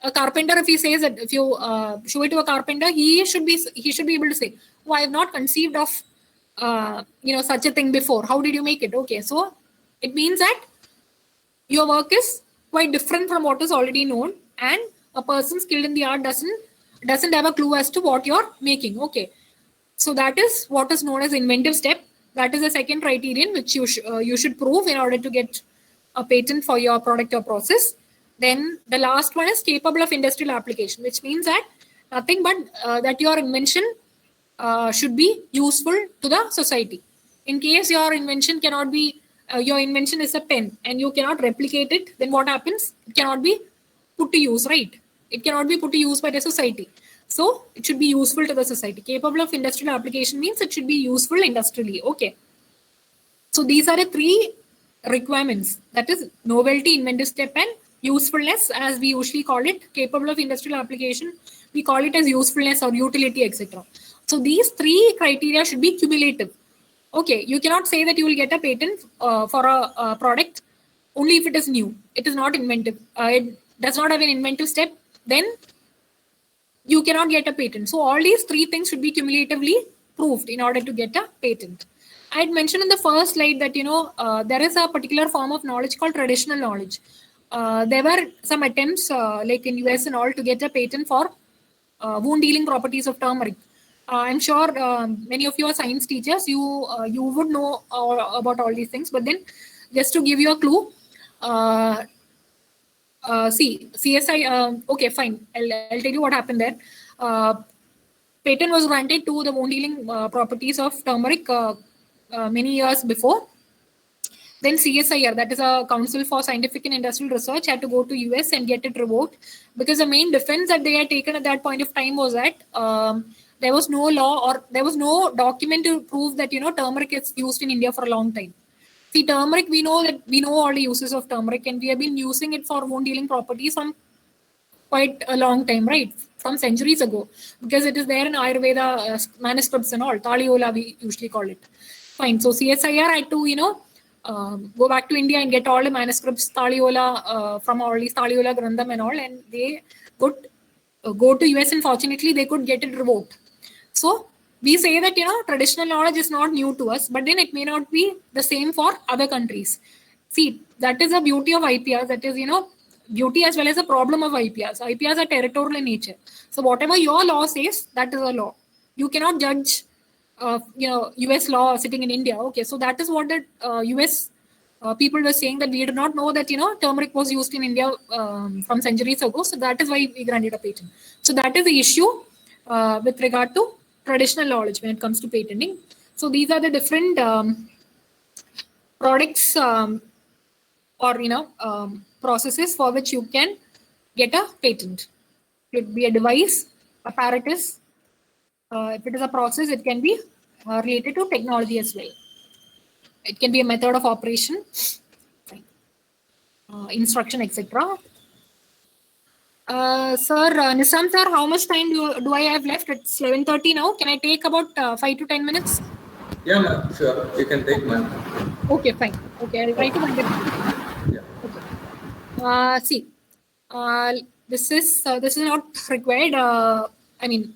A carpenter, if he says that, if you show it to a carpenter, he should be able to say, "Oh, I have not conceived of such a thing before. How did you make it?" Okay, so it means that your work is quite different from what is already known, and a person skilled in the art doesn't have a clue as to what you're making. Okay, so that is what is known as inventive step. That is the second criterion which you should prove in order to get a patent for your product or process. Then the last one is capable of industrial application, which means that nothing but that your invention should be useful to the society. In case your invention cannot be, your invention is a pen and you cannot replicate it, then what happens? It cannot be put to use, right? It cannot be put to use by the society. So it should be useful to the society. Capable of industrial application means it should be useful industrially. Okay. So these are the three requirements. That is novelty, inventive step, and usefulness, as we usually call it. Capable of industrial application, we call it as usefulness or utility, etc. So these three criteria should be cumulative. Okay, you cannot say that you will get a patent for a product only if it is new. It is not inventive. It does not have an inventive step. Then you cannot get a patent. So all these three things should be cumulatively proved in order to get a patent. I had mentioned in the first slide that there is a particular form of knowledge called traditional knowledge. There were some attempts like in US and all to get a patent for wound healing properties of turmeric. I'm sure many of you are science teachers. You would know about all these things. But then, just to give you a clue, see CSI. Okay, fine. I'll tell you what happened there. Patent was granted to the wound healing properties of turmeric many years before. Then CSIR, that is a Council for Scientific and Industrial Research, had to go to US and get it revoked, because the main defense that they had taken at that point of time was that there was no law or there was no document to prove that turmeric is used in India for a long time. See, turmeric, we know all the uses of turmeric, and we have been using it for wound healing properties from quite a long time, right? From centuries ago, because it is there in Ayurveda manuscripts and all. Taliola, we usually call it. Fine. So CSIR had to, go back to India and get all the manuscripts, Taliola, from all these Taliola Grandam and all, and they could go to US, and fortunately they could get it revoked. So we say that traditional knowledge is not new to us, but then it may not be the same for other countries. See, that is the beauty of IPRs. That is beauty as well as the problem of IPRs. IPRs are territorial in nature. So whatever your law says, that is a law. You cannot judge US law sitting in India. Okay, so that is what the US people were saying, that we did not know that turmeric was used in India from centuries ago. So that is why we granted a patent. So that is the issue with regard to traditional knowledge when it comes to patenting. So these are the different products or processes for which you can get a patent. It could be a device, apparatus. If it is a process, it can be related to technology as well. It can be a method of operation, instruction, etc. Sir, Nisam sir, how much time do I have left? It's 11:30 now. Can I take about 5 to 10 minutes? Yeah, ma'am. Sure. You can take, ma'am. Okay, fine. Okay, I'll try to wind it. Yeah. Okay. See, this is not required. I mean,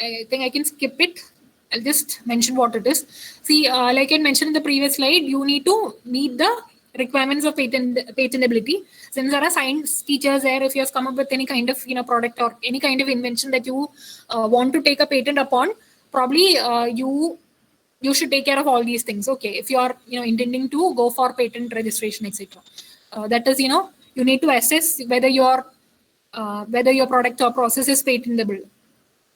I think I can skip it. I'll just mention what it is. See, like I mentioned in the previous slide, you need to meet the requirements of patentability. Since there are science teachers there, if you have come up with any kind of product or any kind of invention that you want to take a patent upon, probably you should take care of all these things. Okay, if you are intending to go for patent registration, etc. That is you need to assess whether your product or process is patentable.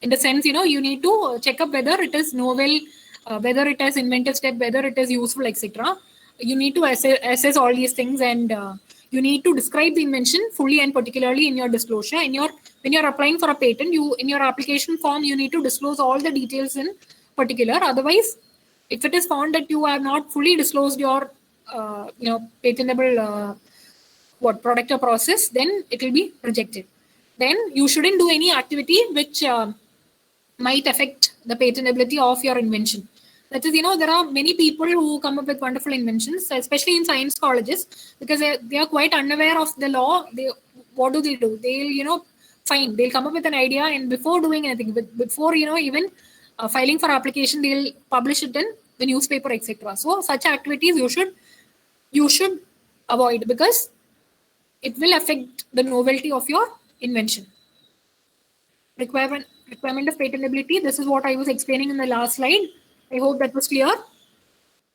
In the sense, you need to check up whether it is novel, whether it has inventive step, whether it is useful, etc. You need to assess all these things, and you need to describe the invention fully and particularly in your disclosure. When you're applying for a patent, in your application form, you need to disclose all the details in particular. Otherwise, if it is found that you have not fully disclosed your patentable product or process, then it will be rejected. Then you shouldn't do any activity which might affect the patentability of your invention. That is, there are many people who come up with wonderful inventions, especially in science colleges, because they are quite unaware of the law. What do? They'll, fine, they'll come up with an idea, and before doing anything, before, even filing for application, they'll publish it in the newspaper, etc. So such activities you should avoid, because it will affect the novelty of your invention. Requirement of patentability. This is what I was explaining in the last slide. I hope that was clear.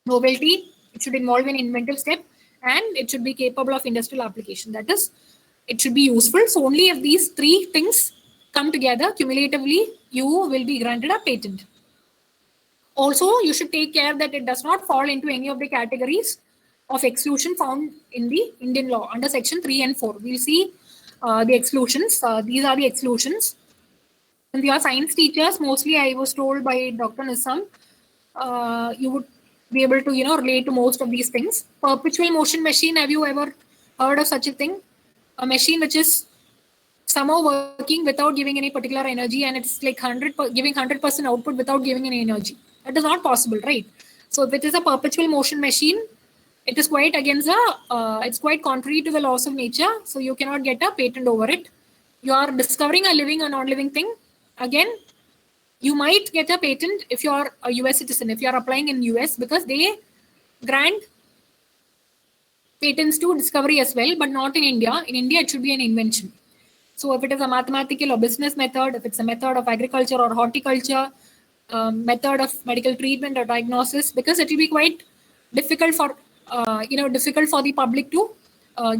Novelty, it should involve an inventive step, and it should be capable of industrial application. That is, it should be useful. So only if these three things come together cumulatively, you will be granted a patent. Also, you should take care that it does not fall into any of the categories of exclusion found in the Indian law under section 3 and 4. We'll see the exclusions. These are the exclusions. And your science teachers, mostly I was told by Dr. Nissam, you would be able to, relate to most of these things. Perpetual motion machine, have you ever heard of such a thing? A machine which is somehow working without giving any particular energy, and it's like giving 100% output without giving any energy. That is not possible, right? So if it is a perpetual motion machine, it is quite against it's quite contrary to the laws of nature. So you cannot get a patent over it. You are discovering a living or non-living thing. Again, you might get a patent if you are a US citizen, if you are applying in US, because they grant patents to discovery as well, but not in India. In India, it should be an invention. So if it is a mathematical or business method, if it's a method of agriculture or horticulture, method of medical treatment or diagnosis, because it will be quite difficult for difficult for the public to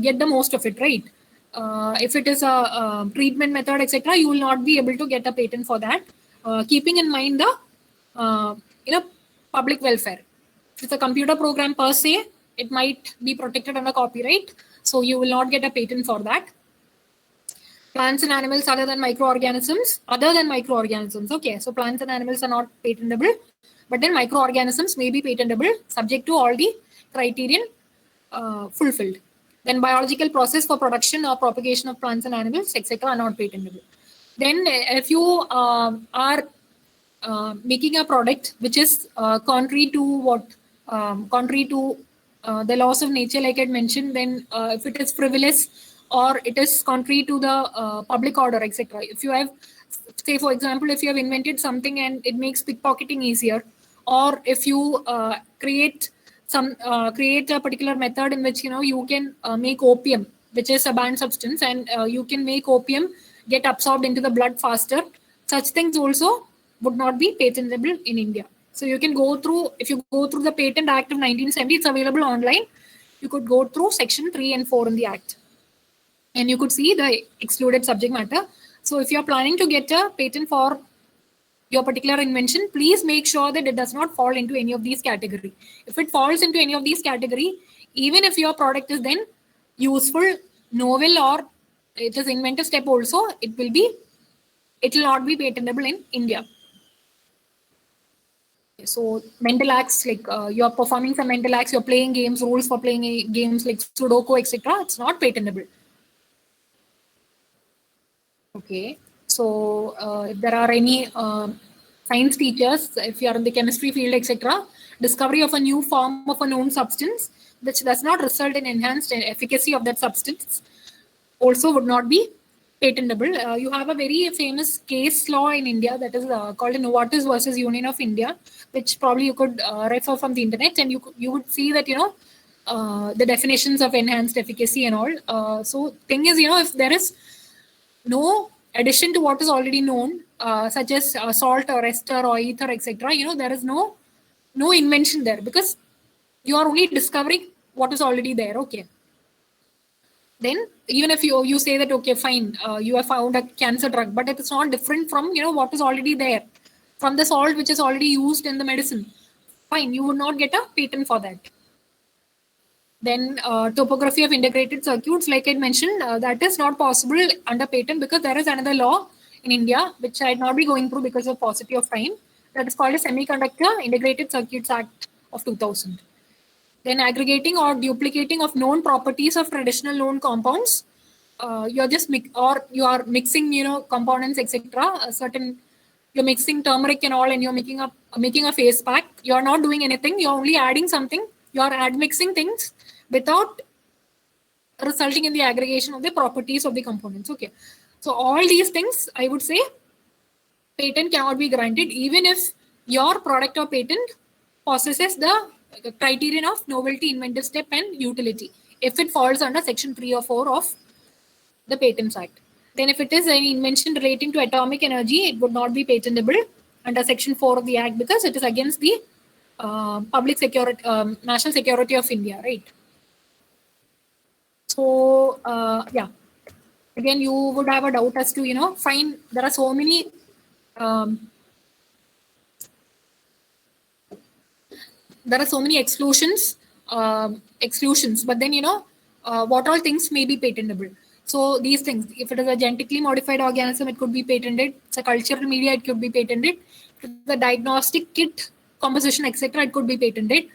get the most of it, right? If it is a treatment method, etc., you will not be able to get a patent for that. Keeping in mind the public welfare. If it's a computer program per se, it might be protected under copyright, so you will not get a patent for that. Plants and animals other than microorganisms. Okay, so plants and animals are not patentable, but then microorganisms may be patentable subject to all the criterion fulfilled. Then biological process for production or propagation of plants and animals, etc., are not patentable. Then if you are making a product which is contrary to the laws of nature, like I mentioned, then if it is frivolous or it is contrary to the public order, etc. If you have, say for example, if you have invented something and it makes pickpocketing easier, or if you create a particular method in which you can make opium, which is a banned substance, and you can make opium get absorbed into the blood faster, such things also would not be patentable in India. So you can go through, if you go through the Patent Act of 1970, it's available online. You could go through section 3 and 4 in the Act, and you could see the excluded subject matter. So if you're planning to get a patent for your particular invention, please make sure that it does not fall into any of these categories. If it falls into any of these categories, even if your product is then useful, novel, or it is inventive step also, it will not be patentable in India. So mental acts, like you're performing some mental acts, you're playing games, rules for playing games like Sudoku, etc., it's not patentable. Okay, so if there are any science teachers, if you are in the chemistry field, etc., discovery of a new form of a known substance which does not result in enhanced efficacy of that substance also would not be patentable. You have a very famous case law in India that is called Novartis versus Union of India, which probably you could refer from the internet, and you would see that the definitions of enhanced efficacy and all. So thing is, if there is no addition to what is already known, such as salt or ester or ether, etc., there is no invention there, because you are only discovering what is already there. Okay. Then even if you say that, okay, fine, you have found a cancer drug, but it is not different from what is already there, from the salt which is already used in the medicine, fine, you would not get a patent for that. Then topography of integrated circuits, like I mentioned, that is not possible under patent, because there is another law in India which I would not be going through because of paucity of time, that is called a Semiconductor Integrated Circuits Act of 2000. Then aggregating or duplicating of known properties of traditional known compounds. You're just you are mixing, components, etc. You're mixing turmeric and all, and you're making a face pack. You're not doing anything. You're only adding something. You're mixing things without resulting in the aggregation of the properties of the components. Okay. So all these things, I would say, patent cannot be granted, even if your product or patent possesses the criterion of novelty, inventive step, and utility, if it falls under section 3 or 4 of the Patents Act. Then if it is an invention relating to atomic energy, it would not be patentable under section 4 of the Act, because it is against the public security, national security of India, right? So yeah, again, you would have a doubt as to, fine, there are so many there are so many exclusions, but then, what all things may be patentable. So these things, if it is a genetically modified organism, it could be patented. It's a cultural media, it could be patented. If it's a diagnostic kit composition, etc., it could be patented.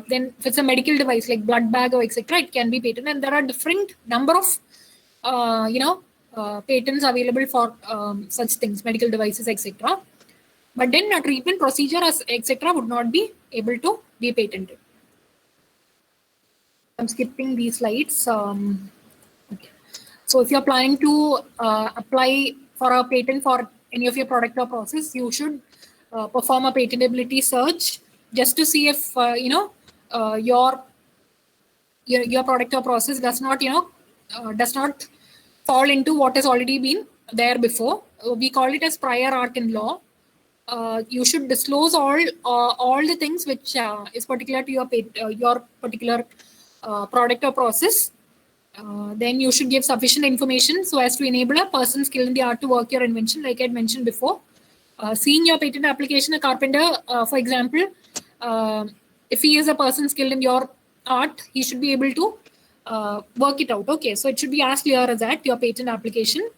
Then if it's a medical device like blood bag or etc., it can be patented. And there are different number of, patents available for such things, medical devices, etc. But then a treatment procedure, etc., would not be able to be patented. I'm skipping these slides. Okay. So if you're planning to apply for a patent for any of your product or process, you should perform a patentability search just to see if your product or process does not fall into what has already been there before. We call it as prior art in law. You should disclose all the things which is particular to your particular product or process. Then you should give sufficient information so as to enable a person skilled in the art to work your invention, like I had mentioned before. Seeing your patent application, a carpenter, for example, if he is a person skilled in your art, he should be able to work it out. Okay, so it should be as clear as that, your patent application.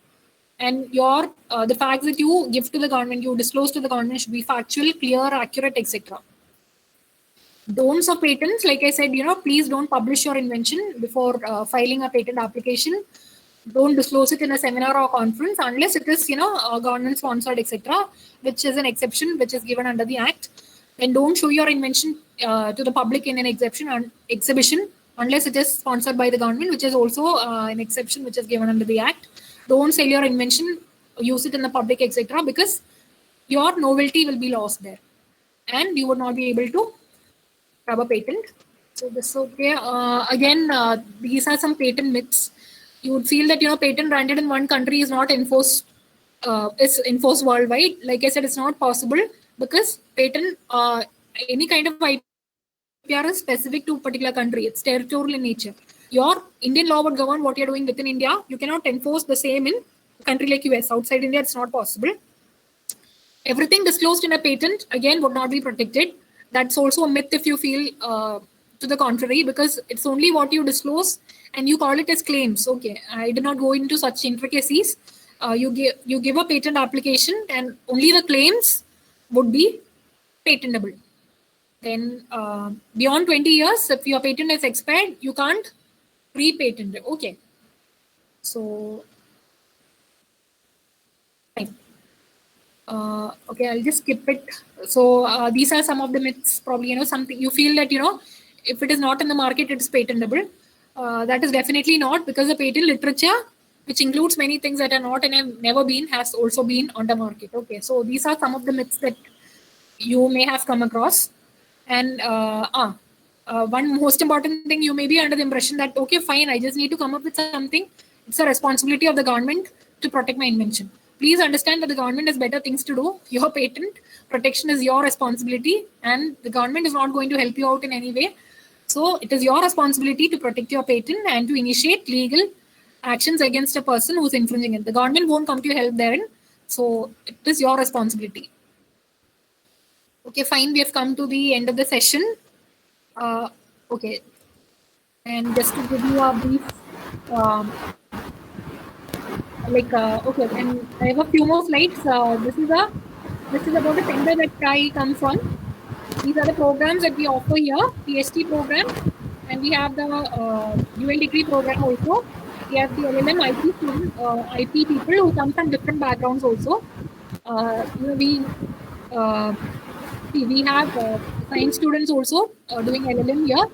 And your the facts that you give to the government, you disclose to the government, should be factual, clear, accurate, etc. Don'ts of patents, like I said, please don't publish your invention before filing a patent application. Don't disclose it in a seminar or conference unless it is, government sponsored, etc., which is an exception which is given under the Act. And don't show your invention to the public in an exhibition unless it is sponsored by the government, which is also an exception which is given under the Act. Don't sell your invention, use it in the public, etc., because your novelty will be lost there, and you would not be able to have a patent. So this is okay. Again, these are some patent myths. You would feel that patent granted in one country is not enforced. Is enforced worldwide. Like I said, it's not possible because patent, any kind of IPR is specific to a particular country. It's territorial in nature. Your Indian law would govern what you're doing within India. You cannot enforce the same in a country like US. Outside India, it's not possible. Everything disclosed in a patent, again, would not be protected. That's also a myth if you feel to the contrary, because it's only what you disclose and you call it as claims. Okay, I did not go into such intricacies. You give a patent application and only the claims would be patentable. Then beyond 20 years, if your patent is expired, you can't re-patent it. Okay. So, okay, I'll just skip it. So these are some of the myths. Probably, something you feel that, if it is not in the market, it is patentable. That is definitely not, because the patent literature, which includes many things that are not and have never been, has also been on the market. Okay, so these are some of the myths that you may have come across. And one most important thing, you may be under the impression that, okay, fine, I just need to come up with something. It's a responsibility of the government to protect my invention. Please understand that the government has better things to do. Your patent protection is your responsibility, and the government is not going to help you out in any way. So it is your responsibility to protect your patent and to initiate legal actions against a person who's infringing it. The government won't come to your help therein. So it is your responsibility. Okay, fine. We have come to the end of the session. Okay. And just to give you a brief, okay, and I have a few more slides. This is about a tender that I come from. These are the programs that we offer here, PhD program, and we have the dual degree program also. We have the LLM IP students, IP people who come from different backgrounds also. We have science students also doing LLM here.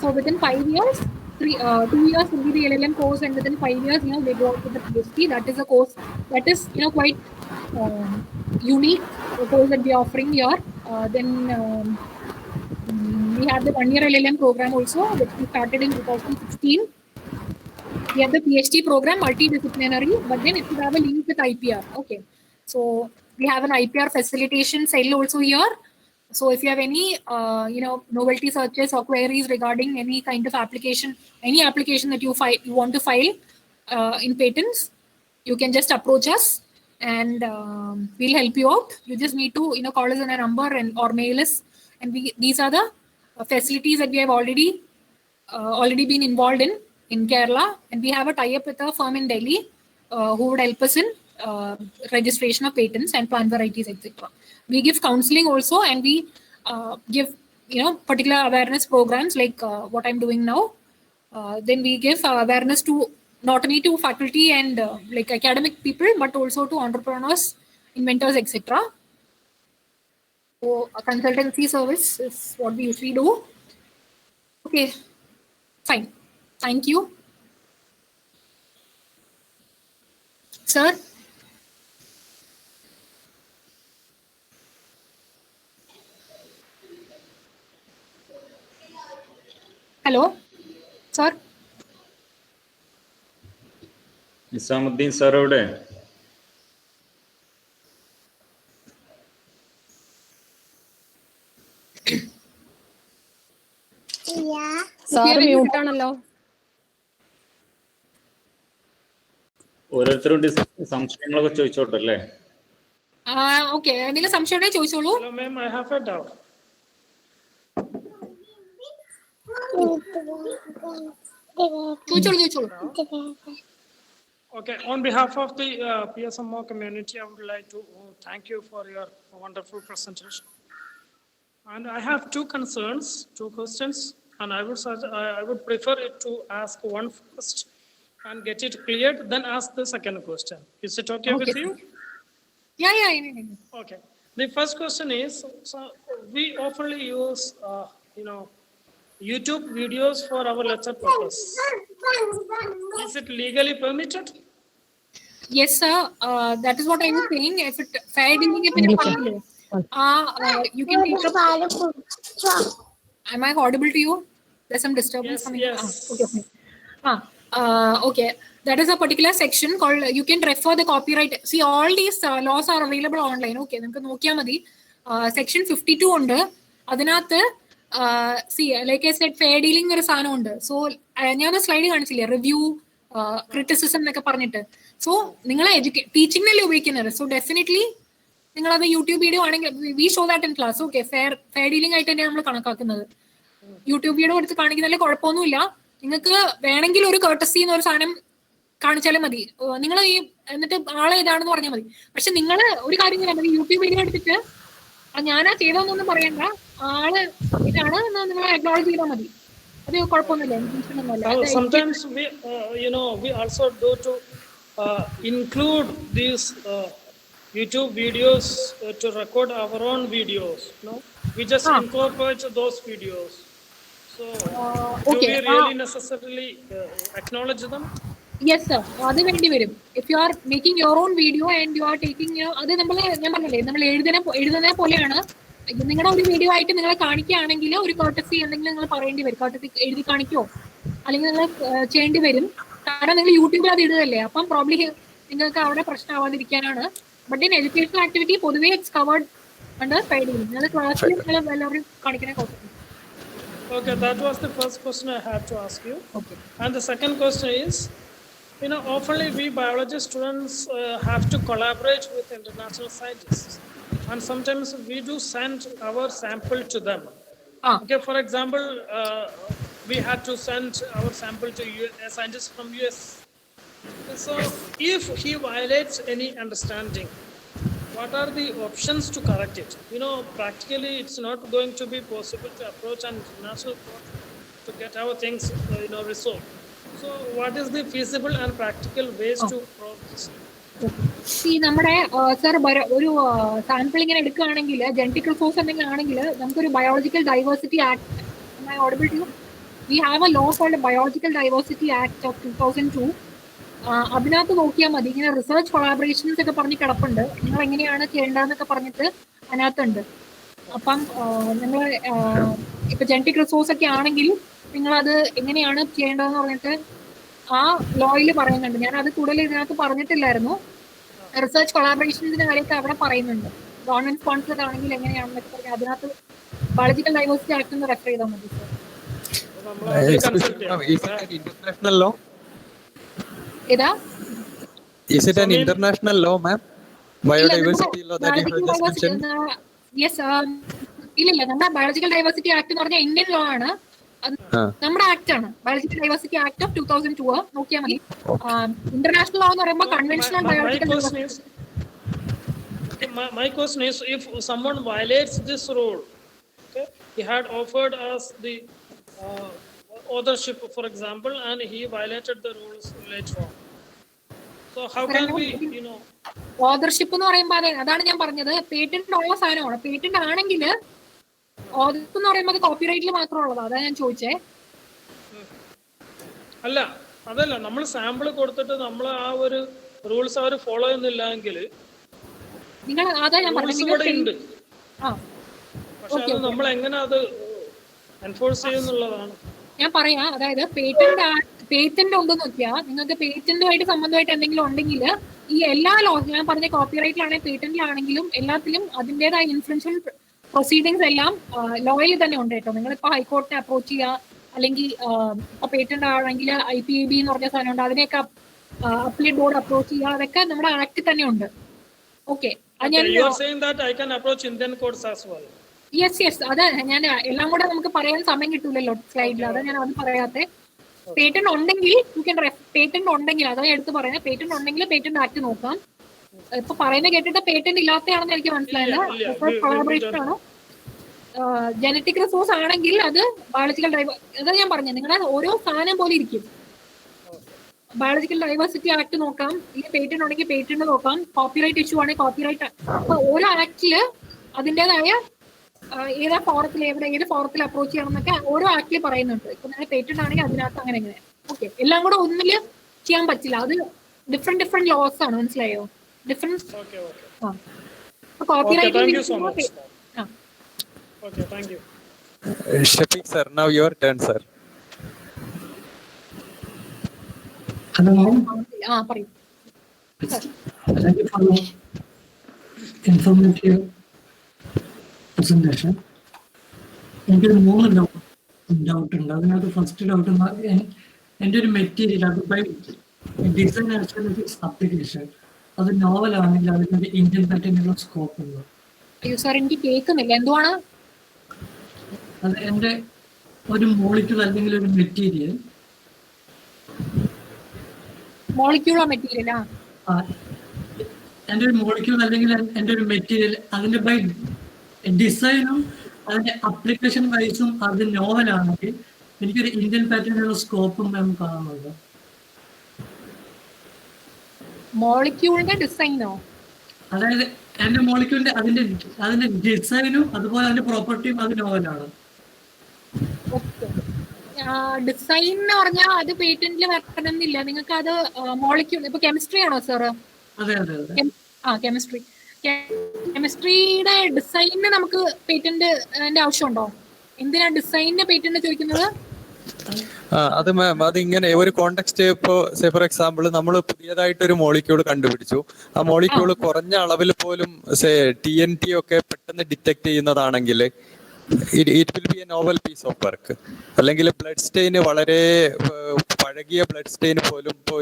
So within 5 years, 2 years will be the LLM course, and within 5 years, they go out to the PhD. That is a course that is, quite unique, the course that we are offering here. Then we have the 1-year LLM program also, which we started in 2016. We have the PhD program, multidisciplinary, but then it should have a link with IPR. Okay, so we have an IPR facilitation cell also here. So if you have any, novelty searches or queries regarding any kind of application, any application that you want to file in patents, you can just approach us and we'll help you out. You just need to, call us on a number or mail us, and these are the facilities that we have already been involved in Kerala, and we have a tie-up with a firm in Delhi who would help us in registration of patents and plant varieties, etc. We give counseling also, and we give particular awareness programs like what I'm doing now. Then we give awareness to not only to faculty and like academic people, but also to entrepreneurs, inventors, etc. So a consultancy service is what we usually do. Okay, fine. Thank you. Sir? Hello? Sir? Nizamuddin sir എവിടെ? Sir mute ആണല്ലോ. ഓരോരുത്തരും സംശയങ്ങളൊക്കെ ചോദിച്ചോട്ടെ അല്ലേ? Okay, എന്തെങ്കിലും സംശയം ഉണ്ടെങ്കിൽ ചോദിച്ചോളൂ. Hello ma'am, I have a doubt. ചോദിച്ചോളൂ. Okay, on behalf of the PSMO community, I would like to thank you for your wonderful presentation. And I have two questions, and I would prefer it to ask one first and get it cleared, then ask the second question. Is it okay with you? Yeah. Okay. The first question is, so we often use, YouTube videos for our lecture purpose. Is it legally permitted? Yes, sir. That is what I was saying. If it fair dealing, you can take up. Am I audible to you? There's some disturbance coming. Yes. Okay. That is a particular section called. You can refer the copyright. See, all these laws are available online. Okay, നമുക്ക് നോക്കിയാൽ മതി. Section 52 ഉണ്ട്. അതിനകത്ത് see, like I said, fair dealing ഒരു സാധനം ഉണ്ട്. So ഞാൻ slide കാണിച്ചില്ലേ, റിവ്യൂ, ക്രിറ്റിസിസം എന്നൊക്കെ പറഞ്ഞിട്ട്. സോ നിങ്ങൾ ടീച്ചിങ്ങിനല്ലേ ഉപയോഗിക്കുന്നത്. സോ ഡെഫിനറ്റ്ലി നിങ്ങളത് യൂട്യൂബ് വീഡിയോ ആണെങ്കിൽ we show that in class. Okay, fair dealing ആയിട്ട് തന്നെയാണ് നമ്മൾ കണക്കാക്കുന്നത്. യൂട്യൂബ് വീഡിയോ എടുത്ത് കാണിക്കുന്നതിൽ കുഴപ്പമൊന്നുമില്ല. നിങ്ങൾക്ക് വേണമെങ്കിൽ ഒരു കർട്ടസി എന്നൊരു സാധനം കാണിച്ചാലും മതി. നിങ്ങൾ ഈ എന്നിട്ട് ആളെ ഇതാണെന്ന് പറഞ്ഞാൽ മതി. പക്ഷെ നിങ്ങൾ ഒരു കാര്യം ചെയ്യാൻ മതി, യൂട്യൂബ് വീഡിയോ എടുത്തിട്ട് ഞാനാ ചെയ്തോന്നൊന്നും പറയണ്ട, ആള് ഇതാണ് എന്ന് നിങ്ങൾ അക്നോളജ് ചെയ്താൽ മതി. അത് കുഴപ്പമൊന്നുമില്ല. Sometimes we also do to include these YouTube videos to record our own videos. No, we just incorporate those videos. So, do we really necessarily acknowledge them? Yes, sir. അത് വേണ്ടി വരും. If you are making your own video and you are taking, അത് ഞാൻ പറഞ്ഞില്ലേ, നമ്മൾ എഴുതുന്ന പോലെയാണ്. നിങ്ങളുടെ ഒരു വീഡിയോ ആയിട്ട് നിങ്ങളെ കാണിക്കുകയാണെങ്കിൽ ഒരു കോർട്ടസി എന്തെങ്കിലും നിങ്ങൾ പറയേണ്ടി വരും. കോർട്ടസി എഴുതി കാണിക്കോ അല്ലെങ്കിൽ നിങ്ങൾ ചെയ്യേണ്ടി വരും. കാരണം നിങ്ങൾ യൂട്യൂബിൽ അത് ഇടുകയല്ലേ. അപ്പം പ്രോബ്ലി നിങ്ങൾക്ക് അവിടെ പ്രശ്നമാവാതിരിക്കാനാണ്. ബട്ട് ഇൻ എഡ്യൂക്കേഷണൽ ആക്ടിവിറ്റി പൊതുവേ it's covered under fair dealing. നിങ്ങൾ ക്ലാസ്സിൽ നിങ്ങൾ എല്ലാവരും കാണിക്കുന്ന courtesy. Okay, that was the first question I had to ask you. Okay. And the second question is, often we biology students have to collaborate with international scientists. And sometimes we do send our sample to them. Okay, for example, we had to send our sample to a scientist from US. So if he violates any understanding, what are the options to correct it? Practically it's not going to be possible to approach an international court to get our things resolved. So what is the feasible and practical ways to approach this? നമ്മുടെ sir ഒരു sample ഇങ്ങനെ എടുക്കുകയാണെങ്കിൽ, genetic resource എന്തെങ്കിലും ആണെങ്കിൽ, നമുക്കൊരു biological diversity act, we have a law called biological diversity act of 2002. അതിനകത്ത് നോക്കിയാൽ മതി. ഇങ്ങനെ റിസർച്ച് കൊളാബറേഷൻസ് ഒക്കെ പറഞ്ഞ് കിടപ്പുണ്ട്. നിങ്ങൾ എങ്ങനെയാണ് ചെയ്യേണ്ടതെന്നൊക്കെ പറഞ്ഞിട്ട് അതിനകത്തുണ്ട്. അപ്പം നിങ്ങൾ ഇപ്പൊ ജനറ്റിക് റിസോഴ്സ് ഒക്കെ ആണെങ്കിൽ നിങ്ങളത് എങ്ങനെയാണ് ചെയ്യേണ്ടതെന്ന് പറഞ്ഞിട്ട് ആ ലോയിൽ പറയുന്നുണ്ട്. ഞാൻ അത് കൂടുതൽ ഇതിനകത്ത് പറഞ്ഞിട്ടില്ലായിരുന്നു. റിസർച്ച് കൊളാബറേഷൻസിന്റെ കാര്യമൊക്കെ അവിടെ പറയുന്നുണ്ട്. ഗവൺമെന്റ് സ്പോൺസേഡ് ആണെങ്കിൽ എങ്ങനെയാണെന്നൊക്കെ പറഞ്ഞാൽ അതിനകത്ത് ബയോളജിക്കൽ ഡൈവേഴ്സിറ്റി ആക്ട് എന്ന് റെഫർ ചെയ്താൽ മതി. International law? ഏതാ? Is it an international law, ma'am? Biodiversity law that you have just mentioned? Yes, ഇല്ലില്ല, നമ്മുടെ ബയോളജിക്കൽ ഡൈവേഴ്സിറ്റി ആക്ട് എന്ന് പറഞ്ഞാൽ ഇന്ത്യൻ ലോ ആണ്. നമ്മുടെ ആക്ട് ആണ്, ബയോളജിക്കൽ ഡൈവേഴ്സിറ്റി ആക്ട് ഓഫ് 2002. നോക്കിയാൽ മതി. ഇന്റർനാഷണൽ ലോ എന്ന് പറയുമ്പോൾ conventional biological diversity. My question is, if someone violates this rule, okay, he had offered us the authorship, for example, and he violated the rules later on. So how can we, authorship എന്ന് പറയുമ്പോൾ അതാണ് ഞാൻ പറഞ്ഞത്, patent ഉള്ള സാധനമാണ്. Patent ആണെങ്കിൽ authorship എന്ന് പറയുമ്പോൾ അത് കോപ്പിറൈറ്റിൽ മാത്രമുള്ളതാണ്. അതാ ഞാൻ ചോദിച്ചേ. അതല്ല നമ്മൾ സാമ്പിൾ കൊടുത്തിട്ട് നമ്മൾ ആ ഒരു റൂൾസ് അവർ ഫോളോ ചെയ്യുന്നില്ല എങ്കിൽ നിങ്ങൾ, അതാ ഞാൻ പറഞ്ഞത്. പക്ഷെ അത് നമ്മൾ എങ്ങനെ അത് എൻഫോഴ്സ് ചെയ്യുന്നുള്ളതാണ് ഞാൻ പറയാം. അതായത് പേറ്റന്റ് ഉണ്ടെന്ന് നോക്കിയാൽ നിങ്ങൾക്ക് പേറ്റന്റുമായിട്ട് സംബന്ധമായിട്ട് എന്തെങ്കിലും ഉണ്ടെങ്കിൽ ഈ എല്ലാ ലോ, ഞാൻ പറഞ്ഞ കോപ്പിറൈറ്റിലാണെങ്കിൽ പേറ്റന്റിലാണെങ്കിലും എല്ലാത്തിലും അതിൻ്റെതായ ഇൻഫ്ലുവൻഷ്യൽ പ്രൊസീഡിങ്സ് എല്ലാം ലോയിൽ തന്നെ ഉണ്ട് കേട്ടോ. നിങ്ങളിപ്പോൾ ഹൈക്കോർട്ടിനെ അപ്രോച്ച് ചെയ്യുക, അല്ലെങ്കിൽ ഇപ്പൊ പേറ്റന്റ് ആണെങ്കിൽ IPAB എന്ന് പറഞ്ഞ സാധനം ഉണ്ട്, അതിനെയൊക്കെ അപ്പീലേറ്റ് ബോർഡ് അപ്രോച്ച് ചെയ്യുക, അതൊക്കെ നമ്മുടെ ആക്ട് തന്നെ ഉണ്ട്. Okay, yes. അതാ ഞാൻ എല്ലാം കൂടെ നമുക്ക് പറയാൻ സമയം കിട്ടൂലല്ലോ സ്ലൈഡിൽ, അതാ ഞാൻ അത് പറയാത്തെ. പേറ്റന്റ് ഉണ്ടെങ്കിൽ പേറ്റന്റ് ഉണ്ടെങ്കിൽ അതാ എടുത്ത് പറയുന്നത്. പേറ്റന്റ് ഉണ്ടെങ്കിൽ പേറ്റന്റ് ആക്ട് നോക്കാം. ഇപ്പൊ പറയുന്നത് കേട്ടിട്ട് പേറ്റന്റ് ഇല്ലാത്തതാണെന്ന് എനിക്ക് മനസ്സിലായില്ല. കൊളാബറേഷൻ ആണ്. ജനറ്റിക് റിസോഴ്സ് ആണെങ്കിൽ അത് ബയോളജിക്കൽ അതാ ഞാൻ പറഞ്ഞത്. നിങ്ങളുടെ ഓരോ സാധനം പോലെ ഇരിക്കും. ബയോളജിക്കൽ ഡൈവേഴ്സിറ്റി ആക്ട് നോക്കാം, ഈ പേറ്റന്റ് ഉണ്ടെങ്കിൽ പേറ്റന്റ് നോക്കാം, കോപ്പിറൈറ്റ് ഇഷ്യൂ ആണെങ്കിൽ കോപ്പിറൈറ്റ്. അപ്പൊ ഓരോ ആക്ടില് അതിൻ്റെതായ ഏത് ഫോറത്തിൽ അപ്രോച്ച് ചെയ്യണം എന്നൊക്കെ ഓരോ ആക്ടിൽ പറയുന്നുണ്ട്. ഇപ്പൊ നിങ്ങൾ പേറ്റന്റ് ആണെങ്കിൽ അതിനകത്ത് അങ്ങനെ. ഓക്കെ, എല്ലാം കൂടെ ഒന്നില് ചെയ്യാൻ പറ്റില്ല. അത് ഡിഫറെന്റ് ലോസ് ആണ്, മനസ്സിലായോ? Different. Copyright. Shafiq sir, now your turn, sir. Hello. പറയൂ. Thank you for the informative presentation. എനിക്കൊരു 3 ഡൗട്ട് ഉണ്ട്. അതിനകത്ത് ഫസ്റ്റ് ഡൗട്ട് എൻ്റെ ഒരു മെറ്റീരിയൽ അത് ബൈ ഡിസൈൻ ആസ്ട്രോണമിക്സ് ആപ്ലിക്കേഷൻ അത് നോവലാണെങ്കിൽ അതിനൊരു ഇന്ത്യൻ പാറ്റേണിനുള്ള സ്കോപ്പ് ഉണ്ടോ? അയ്യോ സാർ, എനിക്ക് കേൾക്കുന്നില്ല. എന്തുവാണ്? അത് എൻ്റെ ഒരു മോളിക്യൂൾ അല്ലെങ്കിൽ ഒരു മെറ്റീരിയൽ മെറ്റീരിയലാ? എൻ്റെ ഒരു മോളിക്യൂൾ അല്ലെങ്കിൽ എൻ്റെ ഒരു മെറ്റീരിയൽ അതിന്റെ ബൈ ഡിസൈനും അതിന്റെ അപ്ലിക്കേഷൻ വൈസും അത് നോവലാണെങ്കിൽ എനിക്കൊരു ഇന്ത്യൻ പാറ്റേണിനുള്ള സ്കോപ്പും മാം കാണുന്നുണ്ട്. മോളിക്യൂളിന്റെ ഡിസൈനോ? അതായത് എന്റെ മോളിക്യൂളിന്റെ അതിന്റെ ഡിസൈനും അതുപോലെ അതിന്റെ പ്രോപ്പർട്ടിയും അത് നോവലാണ്. ഡിസൈൻ എന്ന് പറഞ്ഞാൽ അത് പേറ്റന്റിൽ വെക്കണമെന്നില്ല. നിങ്ങൾക്ക് അത് മോളിക്യൂൾ ഇപ്പൊ കെമിസ്ട്രി ആണോ സാറ്? അതെ അതെ അതെ. കെമിസ്ട്രിയുടെ ഡിസൈനിന് നമുക്ക് പേറ്റന്റിന്റെ ആവശ്യമുണ്ടോ? എന്തിനാ ഡിസൈനിന് പേറ്റന്റ് ചോദിക്കുന്നത്? അത് മാം, അതിങ്ങനെ ഒരു കോണ്ടെക്സ്റ്റ്. ഇപ്പോ ഫോർ എക്സാമ്പിൾ നമ്മൾ പുതിയതായിട്ടൊരു മോളിക്യൂൾ കണ്ടുപിടിച്ചു. ആ മോളിക്യൂൾ കുറഞ്ഞ അളവിൽ പോലും TNT ഒക്കെ പെട്ടെന്ന് ഡിറ്റക്ട് ചെയ്യുന്നതാണെങ്കിൽ it will be a novel piece of work. അല്ലെങ്കിൽ ബ്ലഡ് സ്റ്റെയിൻ വളരെ പഴകിയ ബ്ലഡ് സ്റ്റെയിൻ പോലും ഇപ്പോൾ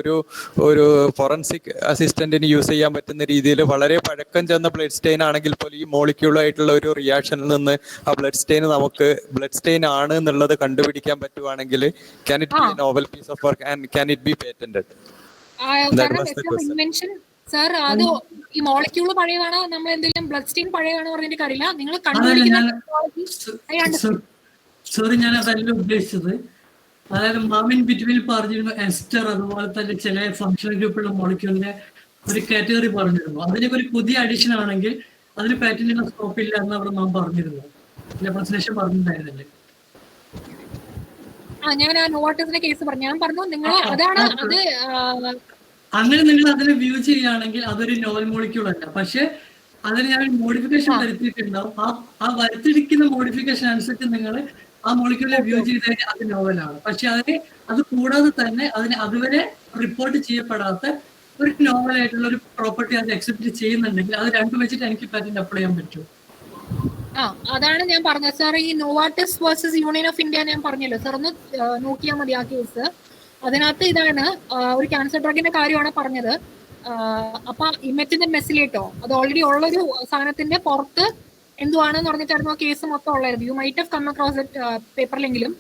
ഒരു ഫോറൻസിക് അസിസ്റ്റന്റിന് യൂസ് ചെയ്യാൻ പറ്റുന്ന രീതിയിൽ വളരെ പഴക്കം ചെന്ന ബ്ലഡ് സ്റ്റെയിൻ ആണെങ്കിൽ പോലും ഈ മോളിക്യൂളായിട്ടുള്ള ഒരു റിയാക്ഷനിൽ നിന്ന് ആ ബ്ലഡ് സ്റ്റെയിൻ നമുക്ക് ബ്ലഡ് സ്റ്റെയിൻ ആണ് എന്നുള്ളത് കണ്ടുപിടിക്കാൻ പറ്റുവാണെങ്കിൽ can it be a novel piece of work and can it be patented? That was the question. Sir, അത് ഈ മോളിക്യൂള് പഴയതാണ്, നമ്മൾ എന്തെങ്കിലും ബ്ലഡ് സ്റ്റെയിൻ പഴയതാണ് പറഞ്ഞിട്ട് കാര്യമില്ല. നിങ്ങൾ സോറി, ഞാൻ അതല്ല ഉദ്ദേശിച്ചത്. അതായത് മാമിൻ ബിറ്റ്വീൻ പറഞ്ഞിരുന്നു എസ്റ്റർ, അതുപോലെ തന്നെ ചില ഫങ്ഷണൽ ഗ്രൂപ്പുള്ള മോളിക്യൂളിന്റെ ഒരു കാറ്റഗറി പറഞ്ഞിരുന്നു. അതിനൊക്കെ ഒരു പുതിയ അഡീഷൻ ആണെങ്കിൽ അതിന് പാറ്റന്റിനുള്ള സ്കോപ്പ് ഇല്ല എന്ന് അവിടെ മാം പറഞ്ഞിരുന്നു. പ്രസന്റേഷൻ പറഞ്ഞിട്ടുണ്ടായിരുന്നില്ലേ? ഞാൻ ആ നോവാട്ടസിന്റെ കേസ് പറഞ്ഞു. ഞാൻ പറഞ്ഞു നിങ്ങൾ അതാണ് അത്. അങ്ങനെ നിങ്ങൾ അതിനെ വ്യൂ ചെയ്യുകയാണെങ്കിൽ അതൊരു നോവൽ മോളിക്യൂൾ അല്ല. പക്ഷെ അതിന് ഞാൻ മോഡിഫിക്കേഷൻ വരുത്തിയിട്ടുണ്ടാവും. ആ വരുത്തിയിരിക്കുന്ന മോഡിഫിക്കേഷൻ അനുസരിച്ച് നിങ്ങൾ ആ മോളിക്യൂളിനെ വ്യൂ ചെയ്ത് കഴിഞ്ഞാൽ അത് നോവലാണ്. പക്ഷെ അത് കൂടാതെ തന്നെ അതിന് അതുവരെ റിപ്പോർട്ട് ചെയ്യപ്പെടാത്ത ഒരു നോവലായിട്ടുള്ള ഒരു പ്രോപ്പർട്ടി അത് അക്സെപ്റ്റ് ചെയ്യുന്നുണ്ടെങ്കിൽ അത് രണ്ടും വെച്ചിട്ട് എനിക്ക് പാറ്റന്റ് അപ്ലൈ ചെയ്യാൻ പറ്റും. അതാണ് ഞാൻ പറഞ്ഞത് സാർ. ഈ നോവാർട്ടിസ് വേഴ്സസ് യൂണിയൻ ഓഫ് ഇന്ത്യ ഞാൻ പറഞ്ഞല്ലോ സാർ, ഒന്ന് നോക്കിയാൽ മതി ആ കേസ്. അതിനകത്ത് ഇതാണ് ഒരു ക്യാൻസർ ഡ്രഗിന്റെ കാര്യമാണ് പറഞ്ഞത്. അപ്പൊ ഇമെറ്റിന്റെ മെസ്സിലേറ്റോ അത് ഓൾറെഡി ഉള്ളൊരു സാധനത്തിന്റെ പുറത്ത് എന്തുവാണെന്ന് പറഞ്ഞിട്ടായിരുന്നു ആ കേസ് മൊത്തം ഉള്ളായിരുന്നു. You might have come across it പേപ്പറിലെങ്കിലും.